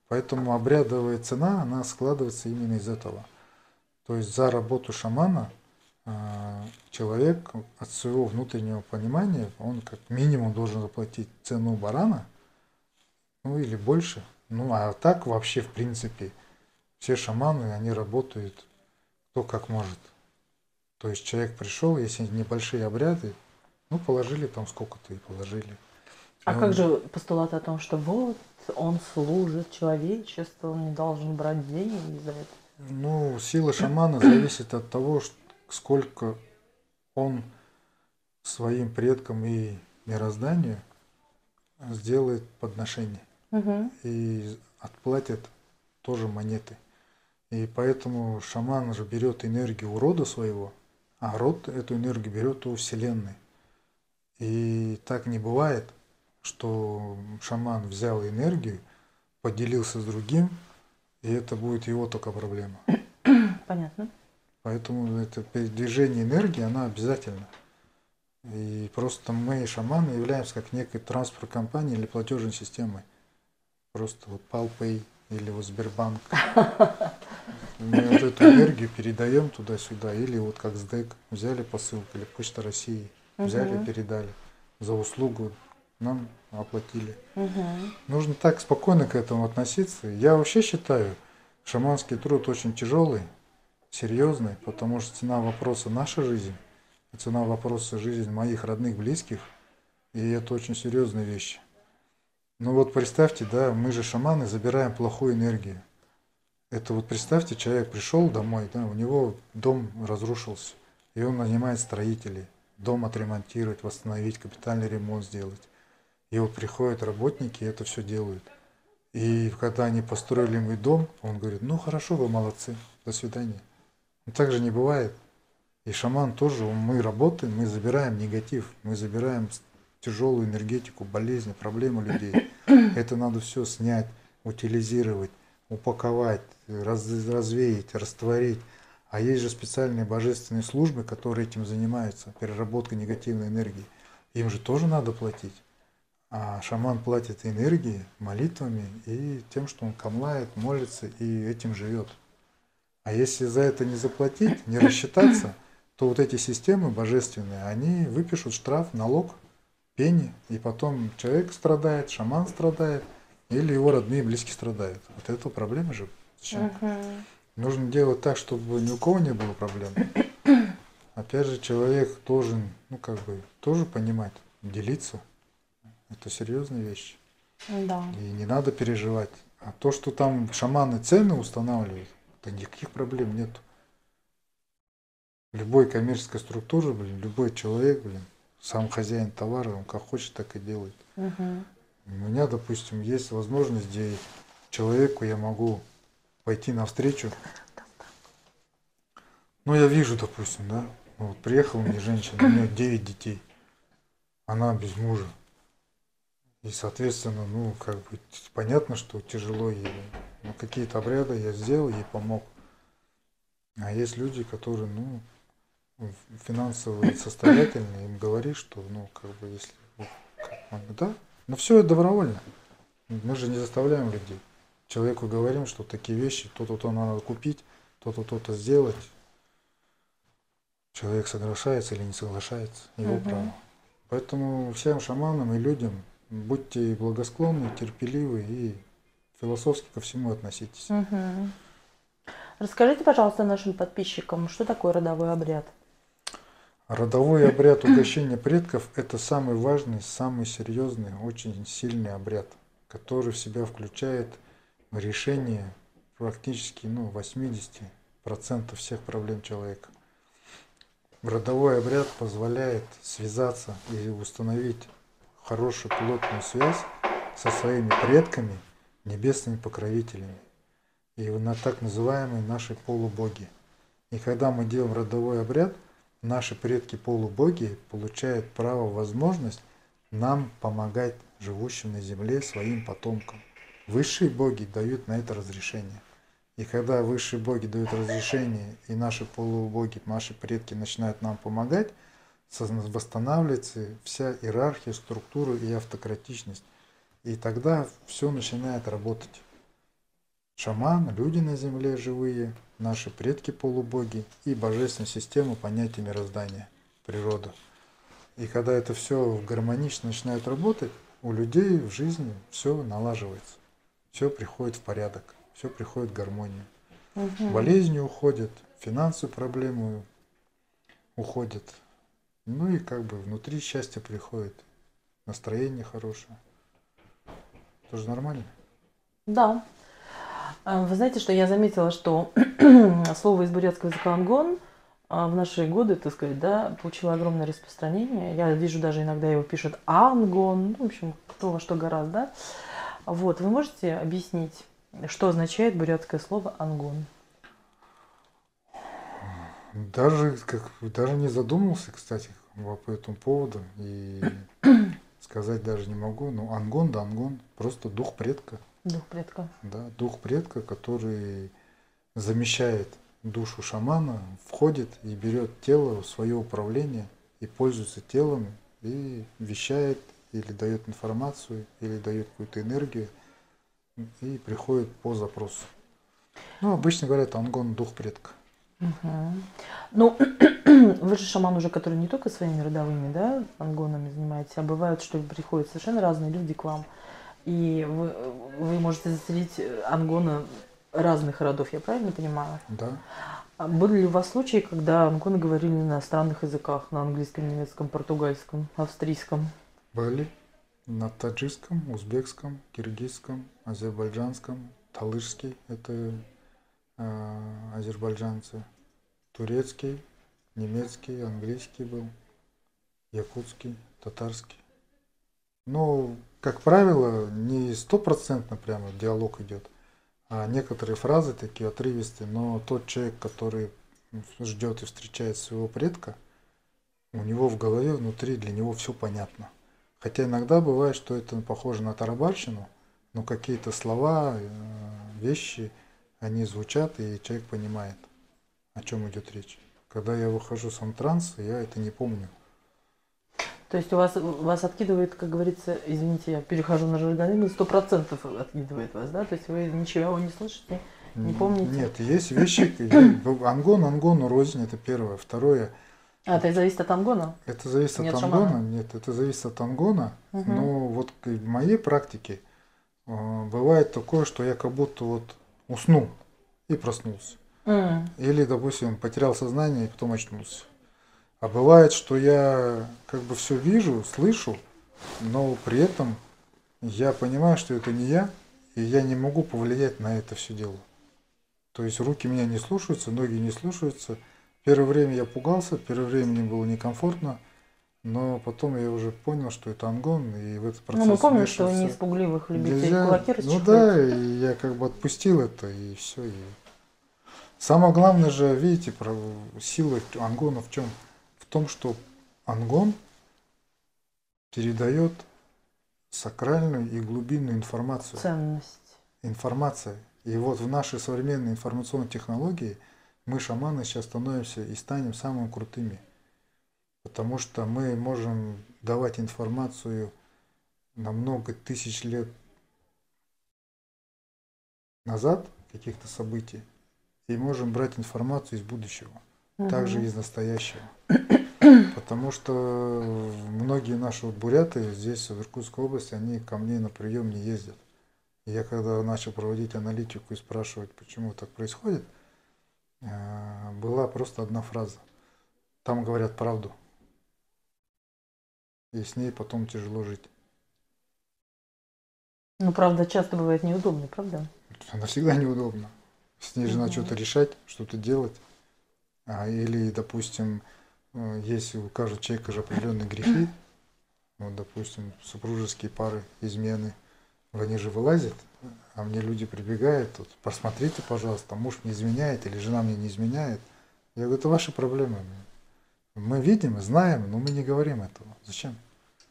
Поэтому обрядовая цена, она складывается именно из этого. То есть за работу шамана человек от своего внутреннего понимания, он как минимум должен заплатить цену барана, ну или больше. Ну а так вообще в принципе все шаманы, они работают кто как может. То есть человек пришел, если небольшие обряды, ну положили там сколько-то и положили. А как же постулат о том, что вот он служит человечеству, он не должен брать деньги за это? Ну, сила шамана зависит от того, сколько он своим предкам и мирозданию сделает подношение. И отплатит тоже монеты. И поэтому шаман же берет энергию у рода своего, а род эту энергию берет у Вселенной. И так не бывает, что шаман взял энергию, поделился с другим, и это будет его только проблема. Понятно. Поэтому это передвижение энергии, она обязательно. И просто мы, шаманы, являемся как некой транспортной компанией или платежной системой. Просто вот PalPay или вот Сбербанк. Мы вот эту энергию передаем туда-сюда. Или вот как СДЭК. Взяли посылку, или Почта России. Взяли, передали. За услугу нам оплатили. Нужно так спокойно к этому относиться. Я вообще считаю, шаманский труд очень тяжелый, серьезный, потому что цена вопроса наша жизнь, цена вопроса жизнь моих родных, близких, и это очень серьезные вещи. Ну вот представьте, да, мы же шаманы забираем плохую энергию. Это вот представьте, человек пришел домой, да, у него дом разрушился, и он нанимает строителей, дом отремонтировать, восстановить, капитальный ремонт сделать. И вот приходят работники и это все делают. И когда они построили мой дом, он говорит, ну хорошо, вы молодцы, до свидания. Но так же не бывает. И шаман тоже, мы работаем, мы забираем негатив, мы забираем тяжелую энергетику, болезни, проблемы людей. Это надо все снять, утилизировать, упаковать, развеять, растворить. А есть же специальные божественные службы, которые этим занимаются, переработка негативной энергии. Им же тоже надо платить. А шаман платит энергией, молитвами и тем, что он камлает, молится и этим живет. А если за это не заплатить, не рассчитаться, то вот эти системы божественные, они выпишут штраф, налог, пени, и потом человек страдает, шаман страдает, или его родные и близкие страдают. Вот это проблема же. Зачем? Нужно делать так, чтобы ни у кого не было проблем. Опять же, человек должен, ну как бы, тоже понимать, делиться. Это серьезная вещь. Да. И не надо переживать. А то, что там шаманы цены устанавливают, то никаких проблем нет. Любой коммерческой структуры, блин, любой человек, блин, сам хозяин товара, он как хочет, так и делает. У меня, допустим, есть возможность, где человеку я могу пойти навстречу. Ну, я вижу, допустим, да, вот приехала мне женщина, у нее 9 детей, она без мужа. И, соответственно, ну, как бы, понятно, что тяжело ей. Но какие-то обряды я сделал, ей помог. А есть люди, которые, ну, финансово состоятельные, им говоришь, что, ну, как бы, если, да, но все это добровольно. Мы же не заставляем людей. Человеку говорим, что такие вещи, то-то надо купить, то-то сделать. Человек соглашается или не соглашается, его право. Поэтому всем шаманам и людям будьте благосклонны, терпеливы и философски ко всему относитесь. Расскажите, пожалуйста, нашим подписчикам, что такое родовой обряд? Родовой обряд угощения предков – это самый важный, самый серьезный, очень сильный обряд, который в себя включает решение практически 80% всех проблем человека. Родовой обряд позволяет связаться и установить хорошую плотную связь со своими предками, небесными покровителями и на так называемые наши полубоги. И когда мы делаем родовой обряд, наши предки полубоги получают право, возможность нам помогать живущим на земле своим потомкам. Высшие боги дают на это разрешение. И когда высшие боги дают разрешение, и наши полубоги, наши предки начинают нам помогать, восстанавливается вся иерархия, структура и автократичность. И тогда все начинает работать. Шаман, люди на земле живые, наши предки полубоги и божественная система понятия мироздания, природа. И когда это все гармонично начинает работать, у людей в жизни все налаживается, все приходит в порядок, все приходит в гармонию. Болезни уходят, финансовые проблемы уходят. Ну и как бы внутри счастье приходит, настроение хорошее. Тоже нормально? Да. Вы знаете, что я заметила, что слово из бурятского языка ангон в наши годы, так сказать, да, получило огромное распространение. Я вижу, даже иногда его пишут ангон, в общем, кто во что гораздо, да. Вот, вы можете объяснить, что означает бурятское слово ангон? Даже не задумывался, кстати, по этому поводу. И сказать даже не могу. Но ангон, да ангон. Просто дух предка. Дух предка. Да, дух предка, который замещает душу шамана, входит и берет тело в свое управление и пользуется телом и вещает или дает информацию, или дает какую-то энергию и приходит по запросу. Ну, обычно говорят ангон дух предка. Ну, вы же шаман уже, который не только своими родовыми, да, ангонами занимаетесь, а бывает, что приходят совершенно разные люди к вам, и вы можете заселить ангона разных родов, я правильно понимаю? Да. А были ли у вас случаи, когда ангоны говорили на иностранных языках, на английском, немецком, португальском, австрийском? Были на таджикском, узбекском, киргизском, азербайджанском, талышский, это азербайджанцы, турецкий, немецкий, английский был, якутский, татарский. Но, как правило, не стопроцентно прямо диалог идет, а некоторые фразы такие отрывистые, но тот человек, который ждет и встречает своего предка, у него в голове внутри для него все понятно. Хотя иногда бывает, что это похоже на тарабарщину, но какие-то слова, вещи, они звучат, и человек понимает, о чем идет речь. Когда я выхожу сам транс, я это не помню. То есть вас откидывает, как говорится, извините, я перехожу на жаргонизм, 100% откидывает вас, да? То есть вы ничего не слышите, не помните? Нет, есть вещи, ангон рознь, это первое. Второе. А, это зависит от ангона? Это зависит от ангона. Нет, это зависит от ангона. Но вот в моей практике бывает такое, что я как будто вот уснул и проснулся. Или, допустим, потерял сознание и потом очнулся. А бывает, что я как бы все вижу, слышу, но при этом я понимаю, что это не я, и я не могу повлиять на это все дело. То есть руки меня не слушаются, ноги не слушаются. Первое время я пугался, первое время мне было некомфортно, но потом я уже понял, что это ангон, и в этот процесс. Ну, мы помним, что вы не из пугливых любителей кулаки расчехлять. Ну да, и я как бы отпустил это, и все. И... Самое главное же, видите, сила ангона в чем? В том, что ангон передает сакральную и глубинную информацию. Ценность. Информация. И вот в нашей современной информационной технологии мы, шаманы, сейчас становимся и станем самыми крутыми. Потому что мы можем давать информацию на много тысяч лет назад, каких-то событий, и можем брать информацию из будущего, также из настоящего. Потому что многие наши буряты здесь, в Иркутской области, они ко мне на прием не ездят. И я когда начал проводить аналитику и спрашивать, почему так происходит, была просто одна фраза. Там говорят правду. И с ней потом тяжело жить. Ну, правда, часто бывает неудобно, правда? Она всегда неудобна. С ней же надо что-то решать, что-то делать. Или, допустим, Если у каждого человека же определенные грехи, вот, допустим, супружеские пары, измены, они же вылазят, а мне люди прибегают, тут, посмотрите, пожалуйста, муж не изменяет или жена мне не изменяет. Я говорю, это ваши проблемы. Мы видим, знаем, но мы не говорим этого. Зачем?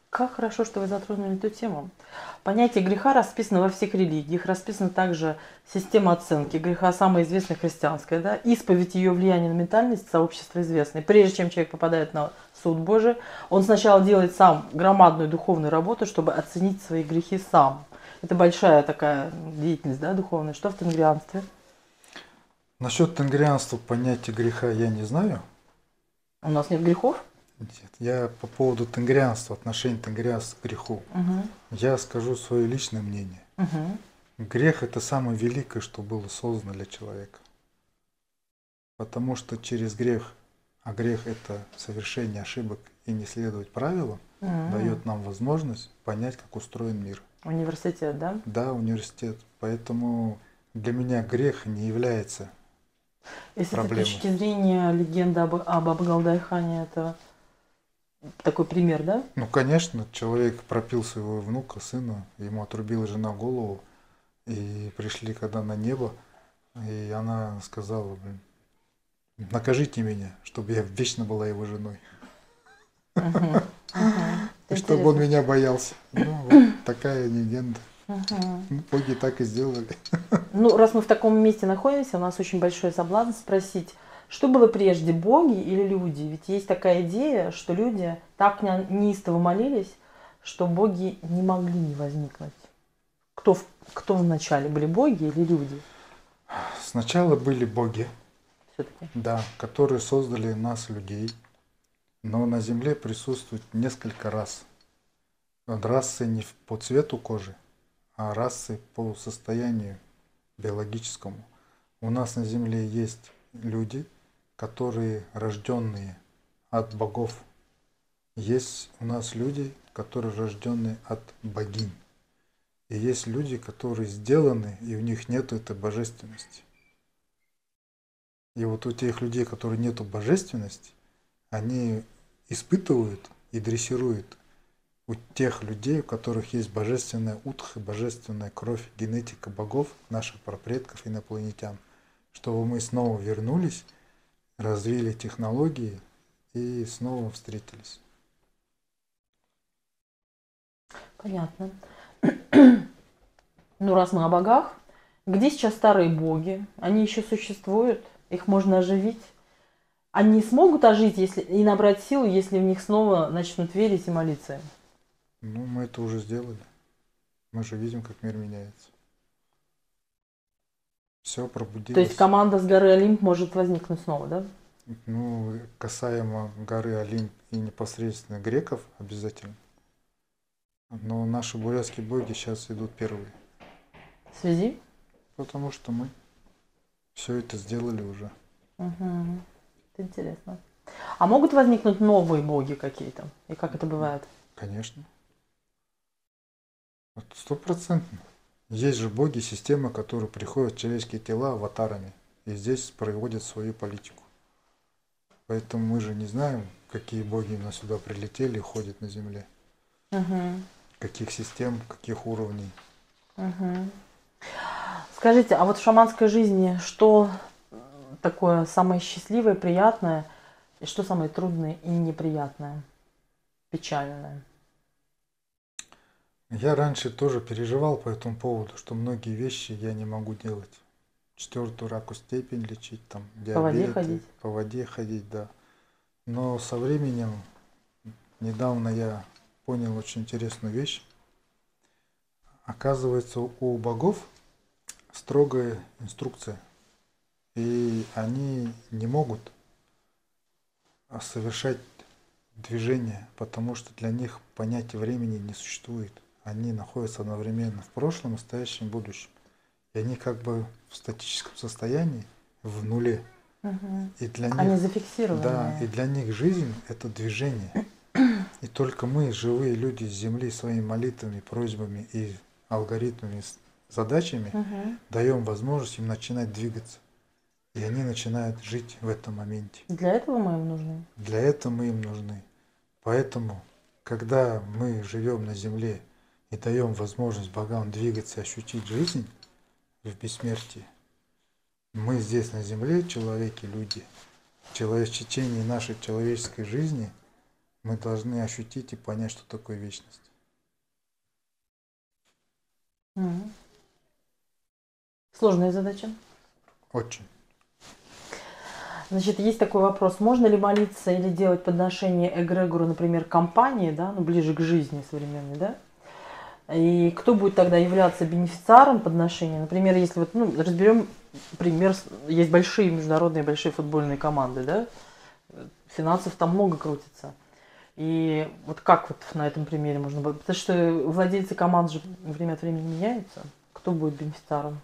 Как хорошо, что вы затронули эту тему. Понятие греха расписано во всех религиях, расписана также система оценки греха, самая известная христианская, да? Исповедь ее влияния на ментальность сообщества известной. Прежде чем человек попадает на суд Божий, он сначала делает сам громадную духовную работу, чтобы оценить свои грехи сам. Это большая такая деятельность, да, духовная. Что в тенгрианстве? Насчет тенгрианства понятия греха я не знаю. У нас нет грехов? Нет, я по поводу тенгрианства, отношения тенгрианства к греху, я скажу свое личное мнение. Грех – это самое великое, что было создано для человека. Потому что через грех, а грех – это совершение ошибок и не следовать правилам, дает нам возможность понять, как устроен мир. Университет, да? Да, университет. Поэтому для меня грех не является Если проблемой. с точки зрения легенды об Абгалдайхане, это такой пример, да? Ну, конечно, человек пропил своего внука, сына, ему отрубила жена голову, и пришли когда на небо, и она сказала, блин, накажите меня, чтобы я вечно была его женой. И чтобы он меня боялся. Ну, вот такая легенда. Боги так и сделали. Ну, раз мы в таком месте находимся, у нас очень большой соблазн спросить, что было прежде, боги или люди? Ведь есть такая идея, что люди так неистово молились, что боги не могли не возникнуть. Кто вначале, были боги или люди? Сначала были боги, Все-таки. да, которые создали нас, людей. Но на Земле присутствует несколько рас. Расы не по цвету кожи, а расы по состоянию биологическому. У нас на Земле есть люди, которые рожденные от богов. Есть у нас люди, которые рожденные от богинь. И есть люди, которые сделаны, и у них нет этой божественности. И вот у тех людей, которые нету божественности, они испытывают и дрессируют у тех людей, у которых есть божественная утха, божественная кровь, генетика богов, наших прапредков, инопланетян, чтобы мы снова вернулись, развили технологии и снова встретились. Понятно. Ну, раз мы о богах, где сейчас старые боги? Они еще существуют? Их можно оживить? Они смогут ожить и набрать силу, если в них снова начнут верить и молиться? Ну, мы это уже сделали. Мы же видим, как мир меняется. Все пробудилось. То есть команда с горы Олимп может возникнуть снова, да? Ну, касаемо горы Олимп и непосредственно греков обязательно. Но наши бурятские боги сейчас идут первые. В связи? Потому что мы все это сделали уже. Угу. Это интересно. А могут возникнуть новые боги какие-то? И как это бывает? Конечно. 100%. Есть же боги, системы, которые приходят в человеческие тела аватарами. И здесь проводят свою политику. Поэтому мы же не знаем, какие боги у нас сюда прилетели и ходят на Земле. Угу. Каких систем, каких уровней. Угу. Скажите, а вот в шаманской жизни что такое самое счастливое, приятное, и что самое трудное и неприятное, печальное? Я раньше тоже переживал по этому поводу, что многие вещи я не могу делать. 4-ю раку степень лечить, там, диабет, по воде ходить, да. Но со временем, недавно я понял очень интересную вещь. Оказывается, у богов строгая инструкция. И они не могут совершать движение, потому что для них понятия времени не существует. Они находятся одновременно в прошлом, настоящем, будущем. И они как бы в статическом состоянии, в нуле. Угу. И для них, они зафиксированы. Да, и для них жизнь – это движение. И только мы, живые люди с Земли, своими молитвами, просьбами и алгоритмами, задачами даем возможность им начинать двигаться. и они начинают жить в этом моменте. Для этого мы им нужны. Для этого мы им нужны. Поэтому, когда мы живем на земле и даем возможность богам двигаться и ощутить жизнь в бессмертии, мы здесь на земле, человеки, люди, в течение нашей человеческой жизни мы должны ощутить и понять, что такое вечность. Сложная задача. Очень. Значит, есть такой вопрос. Можно ли молиться или делать подношение эгрегору, например, компании, да, ну, ближе к жизни современной, да? И кто будет тогда являться бенефициаром подношения? Например, если вот, ну, разберем пример, есть большие международные, большие футбольные команды, да? Финансов там много крутится. И вот как вот на этом примере можно было? Потому что владельцы команд же время от времени меняются. Кто будет бенефициаром?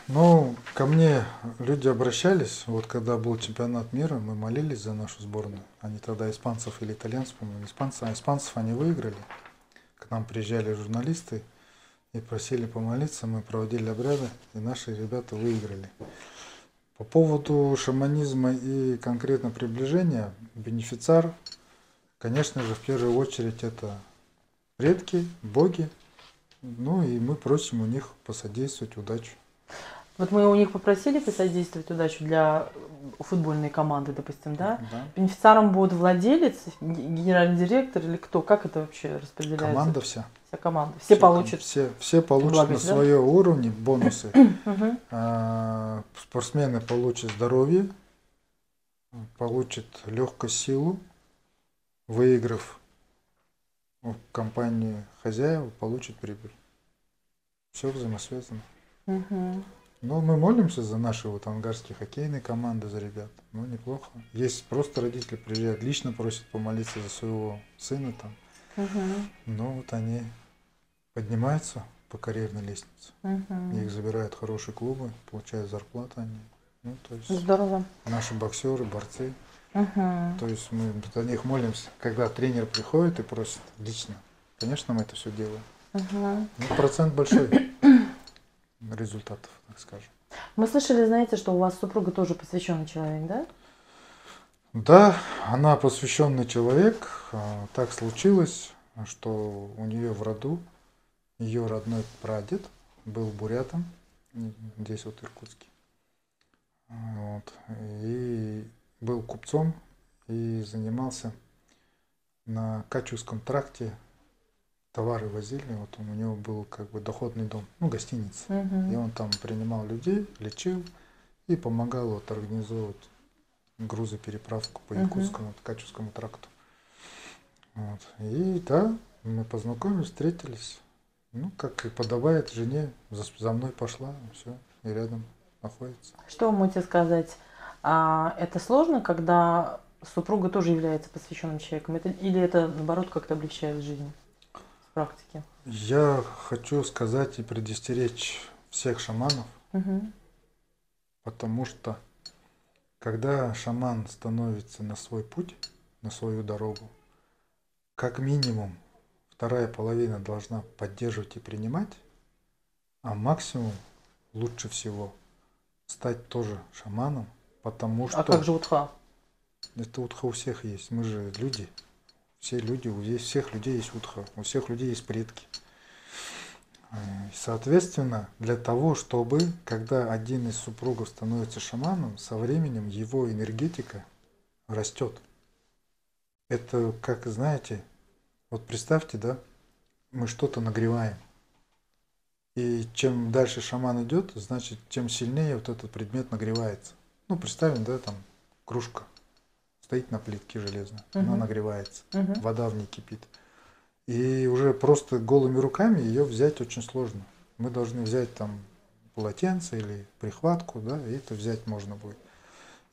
Ну, ко мне люди обращались, вот когда был чемпионат мира, мы молились за нашу сборную. Они тогда испанцев или итальянцев, по-моему, испанцев они выиграли. К нам приезжали журналисты и просили помолиться, мы проводили обряды, и наши ребята выиграли. По поводу шаманизма и конкретно приближения, бенефициар, конечно же, в первую очередь это предки, боги, ну и мы просим у них посодействовать удачу. Вот мы у них попросили посодействовать удачу для футбольной команды, допустим, да? Да. Бенефициаром будет владелец, генеральный директор или кто? Как это вообще распределяется? Команда вся. Вся команда. Все получат. Все получат благость, на да? свое уровне бонусы. Спортсмены получат здоровье, получат легкую силу, выиграв в компании хозяева, получат прибыль. Все взаимосвязано. Но мы молимся за наши вот ангарские хоккейные команды, за ребят. Ну, неплохо. Есть просто родители приезжают, лично просят помолиться за своего сына там. Но вот они поднимаются по карьерной лестнице. Их забирают в хорошие клубы, получают зарплату они. Ну, то есть здорово. Наши боксеры, борцы. То есть мы за них молимся. Когда тренер приходит и просит лично, конечно, мы это все делаем. Ну, процент большой результатов, так скажем. Мы слышали, знаете, что у вас супруга тоже посвященный человек, да? Да, она посвященный человек. Так случилось, что у нее в роду ее родной прадед был бурятом, здесь вот в Иркутске. Вот. И был купцом и занимался на Качувском тракте. Товары возили, вот у него был как бы доходный дом, ну, гостиница. И он там принимал людей, лечил и помогал вот организовывать грузопереправку по Иркутскому, Качувскому тракту. Вот. И да, мы познакомились, встретились. Ну, как и подобает жене, за мной пошла, все, и рядом находится. Что вы можете сказать? Это сложно, когда супруга тоже является посвященным человеком? Или это, наоборот, как-то облегчает жизнь? Практики. Я хочу сказать и предостеречь всех шаманов, потому что когда шаман становится на свой путь, на свою дорогу, как минимум вторая половина должна поддерживать и принимать, а максимум лучше всего стать тоже шаманом, потому что... А как же утха? Это утха у всех есть, мы же люди. Все люди, у всех людей есть утха, у всех людей есть предки. Соответственно, для того, чтобы, когда один из супругов становится шаманом, со временем его энергетика растет. Это, как знаете, вот представьте, да, мы что-то нагреваем. И чем дальше шаман идет, значит, тем сильнее вот этот предмет нагревается. Ну, представим, да, там кружка. Стоит на плитке железной, она нагревается, вода в ней кипит. И уже просто голыми руками ее взять очень сложно. Мы должны взять там полотенце или прихватку, да, и это взять можно будет.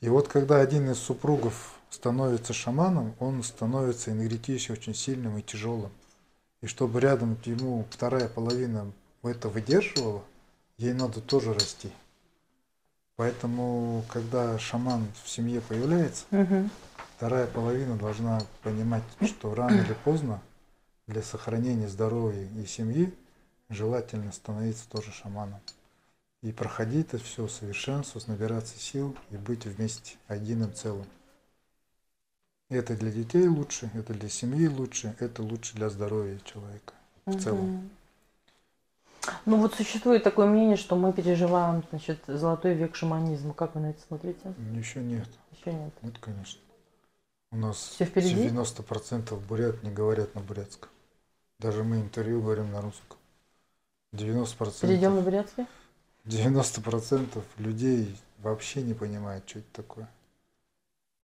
И вот когда один из супругов становится шаманом, он становится энергетически очень сильным и тяжелым. И чтобы рядом ему вторая половина это выдерживала, ей надо тоже расти. Поэтому, когда шаман в семье появляется, вторая половина должна понимать, что рано или поздно для сохранения здоровья и семьи желательно становиться тоже шаманом. и проходить это все, совершенствоваться, набираться сил и быть вместе, единым целым. Это для детей лучше, это для семьи лучше, это лучше для здоровья человека в целом. Ну вот существует такое мнение, что мы переживаем, значит, золотой век шаманизма. Как вы на это смотрите? Еще нет. Еще нет. Нет, конечно. У нас Все впереди? 90% бурят не говорят на бурятском. Даже мы интервью говорим на русском. 90%. Перейдем на бурятский? 90% людей вообще не понимают, что это такое.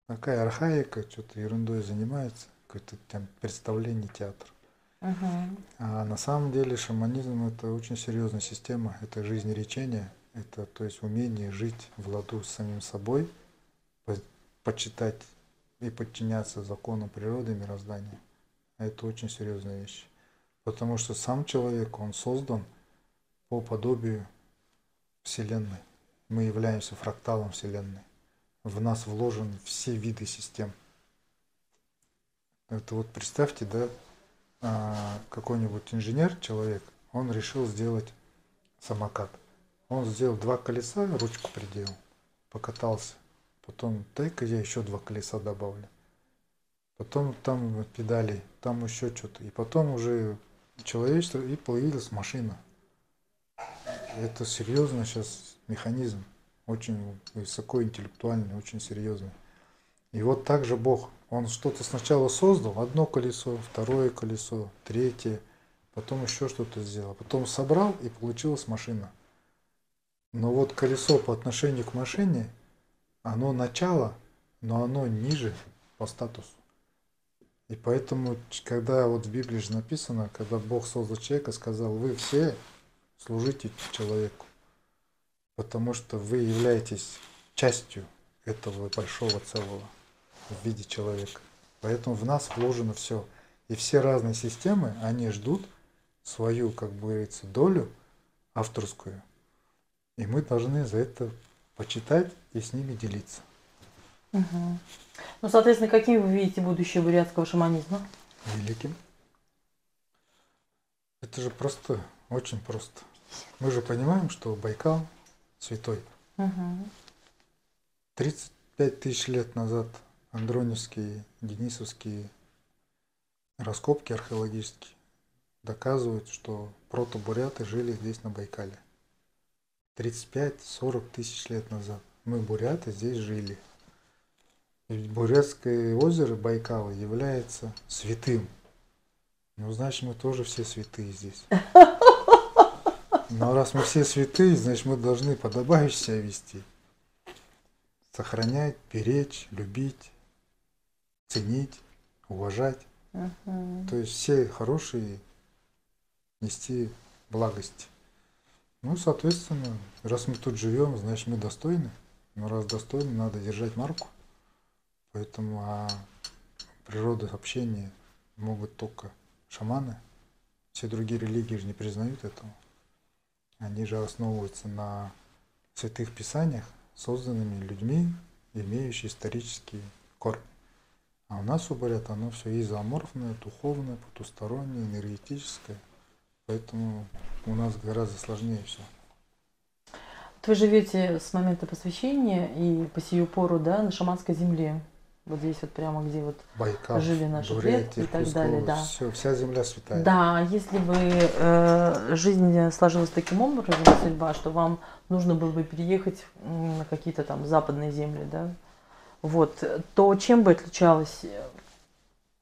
Такая архаика, что-то ерундой занимается, какое-то там представление, театр. А на самом деле шаманизм это очень серьезная система, это жизнеречение, это то есть умение жить в ладу с самим собой, почитать и подчиняться законам природы и мироздания. Это очень серьезная вещь. Потому что сам человек, он создан по подобию Вселенной. Мы являемся фракталом Вселенной. В нас вложены все виды систем. Это вот представьте, да, какой-нибудь инженер, человек, он решил сделать самокат. Он сделал 2 колеса, ручку приделал, покатался. Потом, дай-ка я еще 2 колеса добавлю. Потом там педали, там еще что-то. И потом уже человечество, и появилась машина. Это серьезно сейчас механизм. Очень высокоинтеллектуальный, очень серьезный. И вот так же Бог. Он что-то сначала создал, 1 колесо, 2 колесо, 3, потом еще что-то сделал. Потом собрал, и получилась машина. Но вот колесо по отношению к машине, оно начало, но оно ниже по статусу. И поэтому, когда вот в Библии же написано, когда Бог создал человека, сказал, вы все служите человеку, потому что вы являетесь частью этого большого целого в виде человека. Поэтому в нас вложено все. И все разные системы, они ждут свою, как бы говорится, долю авторскую. И мы должны за это почитать и с ними делиться. Ну, соответственно, каким вы видите будущее бурятского шаманизма? Великим. Это же просто, очень просто. Мы же понимаем, что Байкал святой. 35 тысяч лет назад андроневские, денисовские раскопки археологические доказывают, что протобуряты жили здесь на Байкале. 35-40 тысяч лет назад мы, буряты, здесь жили. И Бурятское озеро Байкала является святым. Ну, значит, мы тоже все святые здесь. Но раз мы все святые, значит, мы должны подобающе себя вести. Сохранять, беречь, любить, ценить, уважать. То есть все хорошие нести благости. Ну, соответственно, раз мы тут живем, значит, мы достойны. Но раз достойны, надо держать марку. Поэтому природа общения могут только шаманы. Все другие религии же не признают этого. Они же основываются на святых писаниях, созданными людьми, имеющими исторические корни. А у нас, у бурят, оно все изоаморфное, духовное, потустороннее, энергетическое. Поэтому у нас гораздо сложнее все. Вы живете с момента посвящения и по сию пору, да, на шаманской земле. Вот здесь вот прямо, где вот Байкал, жили наши Бурятия, предки и так Псков, далее, да. Все, вся земля святая. Да, если бы жизнь сложилась таким образом, судьба, что вам нужно было бы переехать на какие-то там западные земли, да, вот, то чем бы отличалась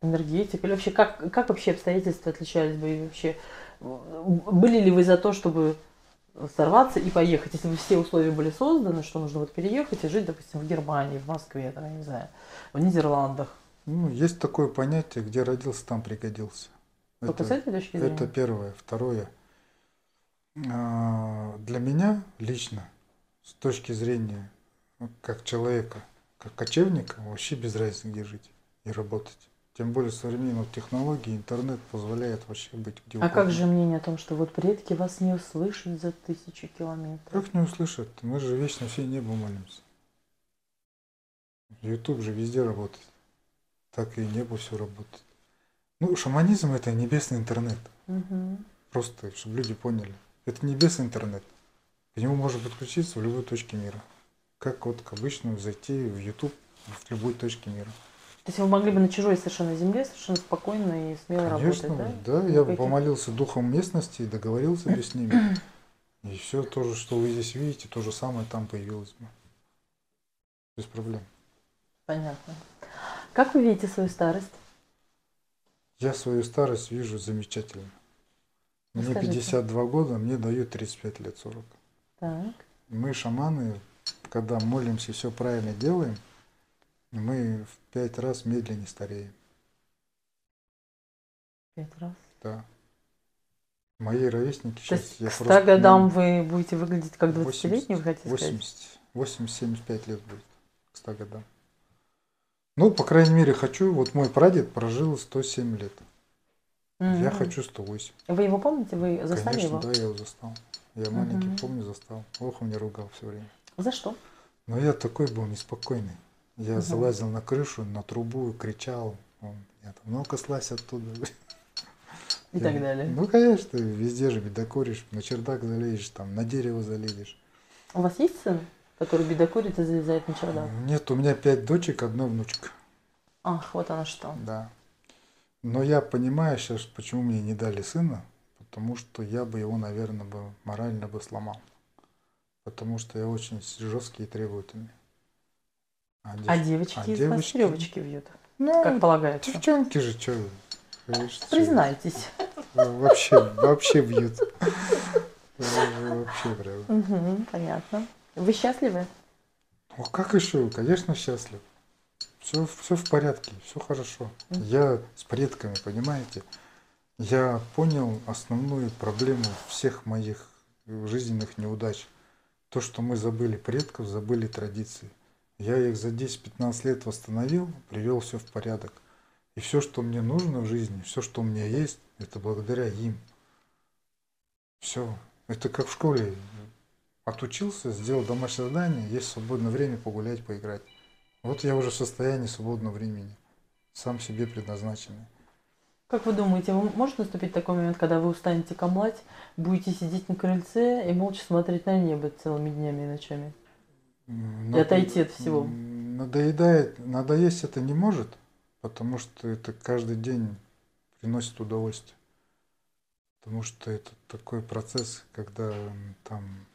энергетика? Или вообще, как вообще обстоятельства отличались бы? И вообще, были ли вы за то, чтобы сорваться и поехать, если бы все условия были созданы, что нужно вот переехать и жить, допустим, в Германии, в Москве, там, я не знаю, в Нидерландах? Ну, есть такое понятие, где родился, там пригодился. Только с этой точки зрения? Это первое. Второе. Для меня лично, с точки зрения как человека, как кочевника, вообще без разницы, где жить и работать. Тем более современные технологии, интернет позволяет вообще быть где угодно. А как же мнение о том, что вот предки вас не услышат за 1000 километров? Как не услышат? Мы же вечно все небу молимся. YouTube же везде работает. Так и небо все работает. Ну, шаманизм — это небесный интернет. Просто, чтобы люди поняли. Это небесный интернет. К нему можно подключиться в любой точке мира. Как вот обычно зайти в YouTube в любой точке мира. То есть вы могли бы на чужой совершенно земле совершенно спокойно и смело Конечно, работать, да? да, я бы помолился духом местности и договорился бы с ними. И все то же, что вы здесь видите, то же самое там появилось бы. Без проблем. Понятно. Как вы видите свою старость? Я свою старость вижу замечательно. Мне Расскажите. 52 года, мне дают 35 лет 40. Так. Мы шаманы, когда молимся, все правильно делаем, мы в 5 раз медленнее стареем. 5 раз. Да. Мои ровесники То сейчас, есть я к 100 просто... годам вы будете выглядеть как 20-летний, вы хотите сказать? 80-75 лет будет к 100 годам. Ну, по крайней мере, хочу. Вот мой прадед прожил 107 лет. Я хочу 108. Вы его помните? Вы застали Конечно, его? да, я его застал. Я маленький, помню, застал. Ох, он меня ругал все время. За что? Но я такой был неспокойный. Я залазил на крышу, на трубу, кричал. Он меня там, ну-ка слазь оттуда. И так далее. Ну, конечно, везде же бедокуришь, на чердак залезешь, там, на дерево залезешь. У вас есть сын, который бедокурит и залезает на чердак? Нет, у меня 5 дочек, 1 внучка. Ах, вот оно что. Да. Но я понимаю сейчас, почему мне не дали сына, потому что я бы его, наверное, морально бы сломал. Потому что я очень жесткий и требовательный. А девочки из вас веревочки вьют, ну, как полагается. Девчонки же, что? Признайтесь. Вообще бьют. Вообще прям. Понятно. Вы счастливы? Ну, как еще? Конечно, счастлив. Все в порядке, все хорошо. Я с предками, понимаете? Я понял основную проблему всех моих жизненных неудач. То, что мы забыли предков, забыли традиции. Я их за 10-15 лет восстановил, привел все в порядок. И все, что мне нужно в жизни, все, что у меня есть, это благодаря им. Все. Это как в школе. Отучился, сделал домашнее задание, есть свободное время погулять, поиграть. Вот я уже в состоянии свободного времени. Сам себе предназначенный. Как вы думаете, может наступить такой момент, когда вы устанете камлать, будете сидеть на крыльце и молча смотреть на небо целыми днями и ночами? И отойти от всего? Надоесть это не может, потому что это каждый день приносит удовольствие. Потому что это такой процесс, когда там...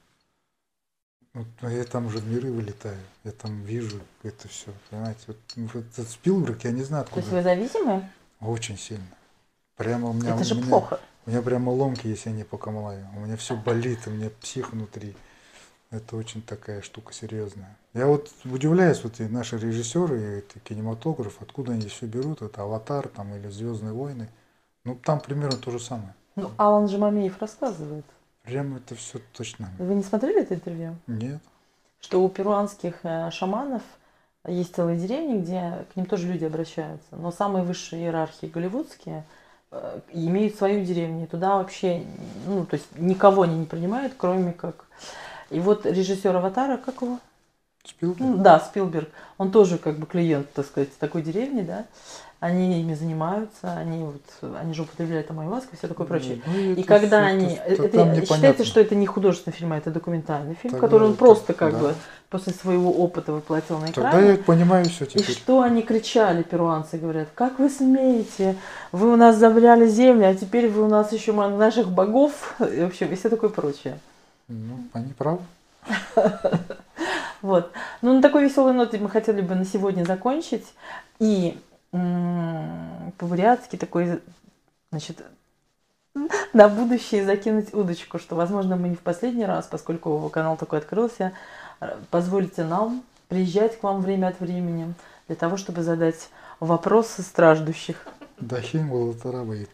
я там уже в миры вылетаю, я там вижу это все, понимаете. Вот этот Спилберг, я не знаю откуда. То есть вы зависимы? Очень сильно. Прямо это же плохо. У меня прямо ломки, если я не покамлаю. У меня все болит, у меня псих внутри. Это очень такая штука серьезная. Я вот удивляюсь, вот и наши режиссеры, и это кинематограф, откуда они все берут, это «Аватар» там или «Звездные войны». Ну, там примерно то же самое. Ну, Алан же Мамеев рассказывает. Прямо это все точно. Вы не смотрели это интервью? Нет. Что у перуанских шаманов есть целые деревни, где к ним тоже люди обращаются. Но самые высшие иерархии голливудские имеют свою деревню. И туда вообще, ну, то есть никого они не принимают, кроме как... И вот режиссер «Аватара», как его? Спилберг? Ну, да, Спилберг. Он тоже как бы клиент, так сказать, такой деревни, да. Они ими занимаются, они же употребляют там айваску и все такое прочее. И когда они... считается, что это не художественный фильм, а это документальный фильм, тогда который он просто как бы после своего опыта воплотил на экране. Тогда я понимаю все теперь. И что они кричали, перуанцы, говорят, как вы смеете, вы у нас забрали землю, а теперь вы у нас еще наших богов, и вообще, и все такое прочее. Ну, они правы. Вот. Ну, на такой веселой ноте мы хотели бы на сегодня закончить. И по-бурятски такой, значит, на будущее закинуть удочку, что, возможно, мы не в последний раз, поскольку канал такой открылся, позволите нам приезжать к вам время от времени для того, чтобы задать вопросы страждущих. Дахим Волотарабаит.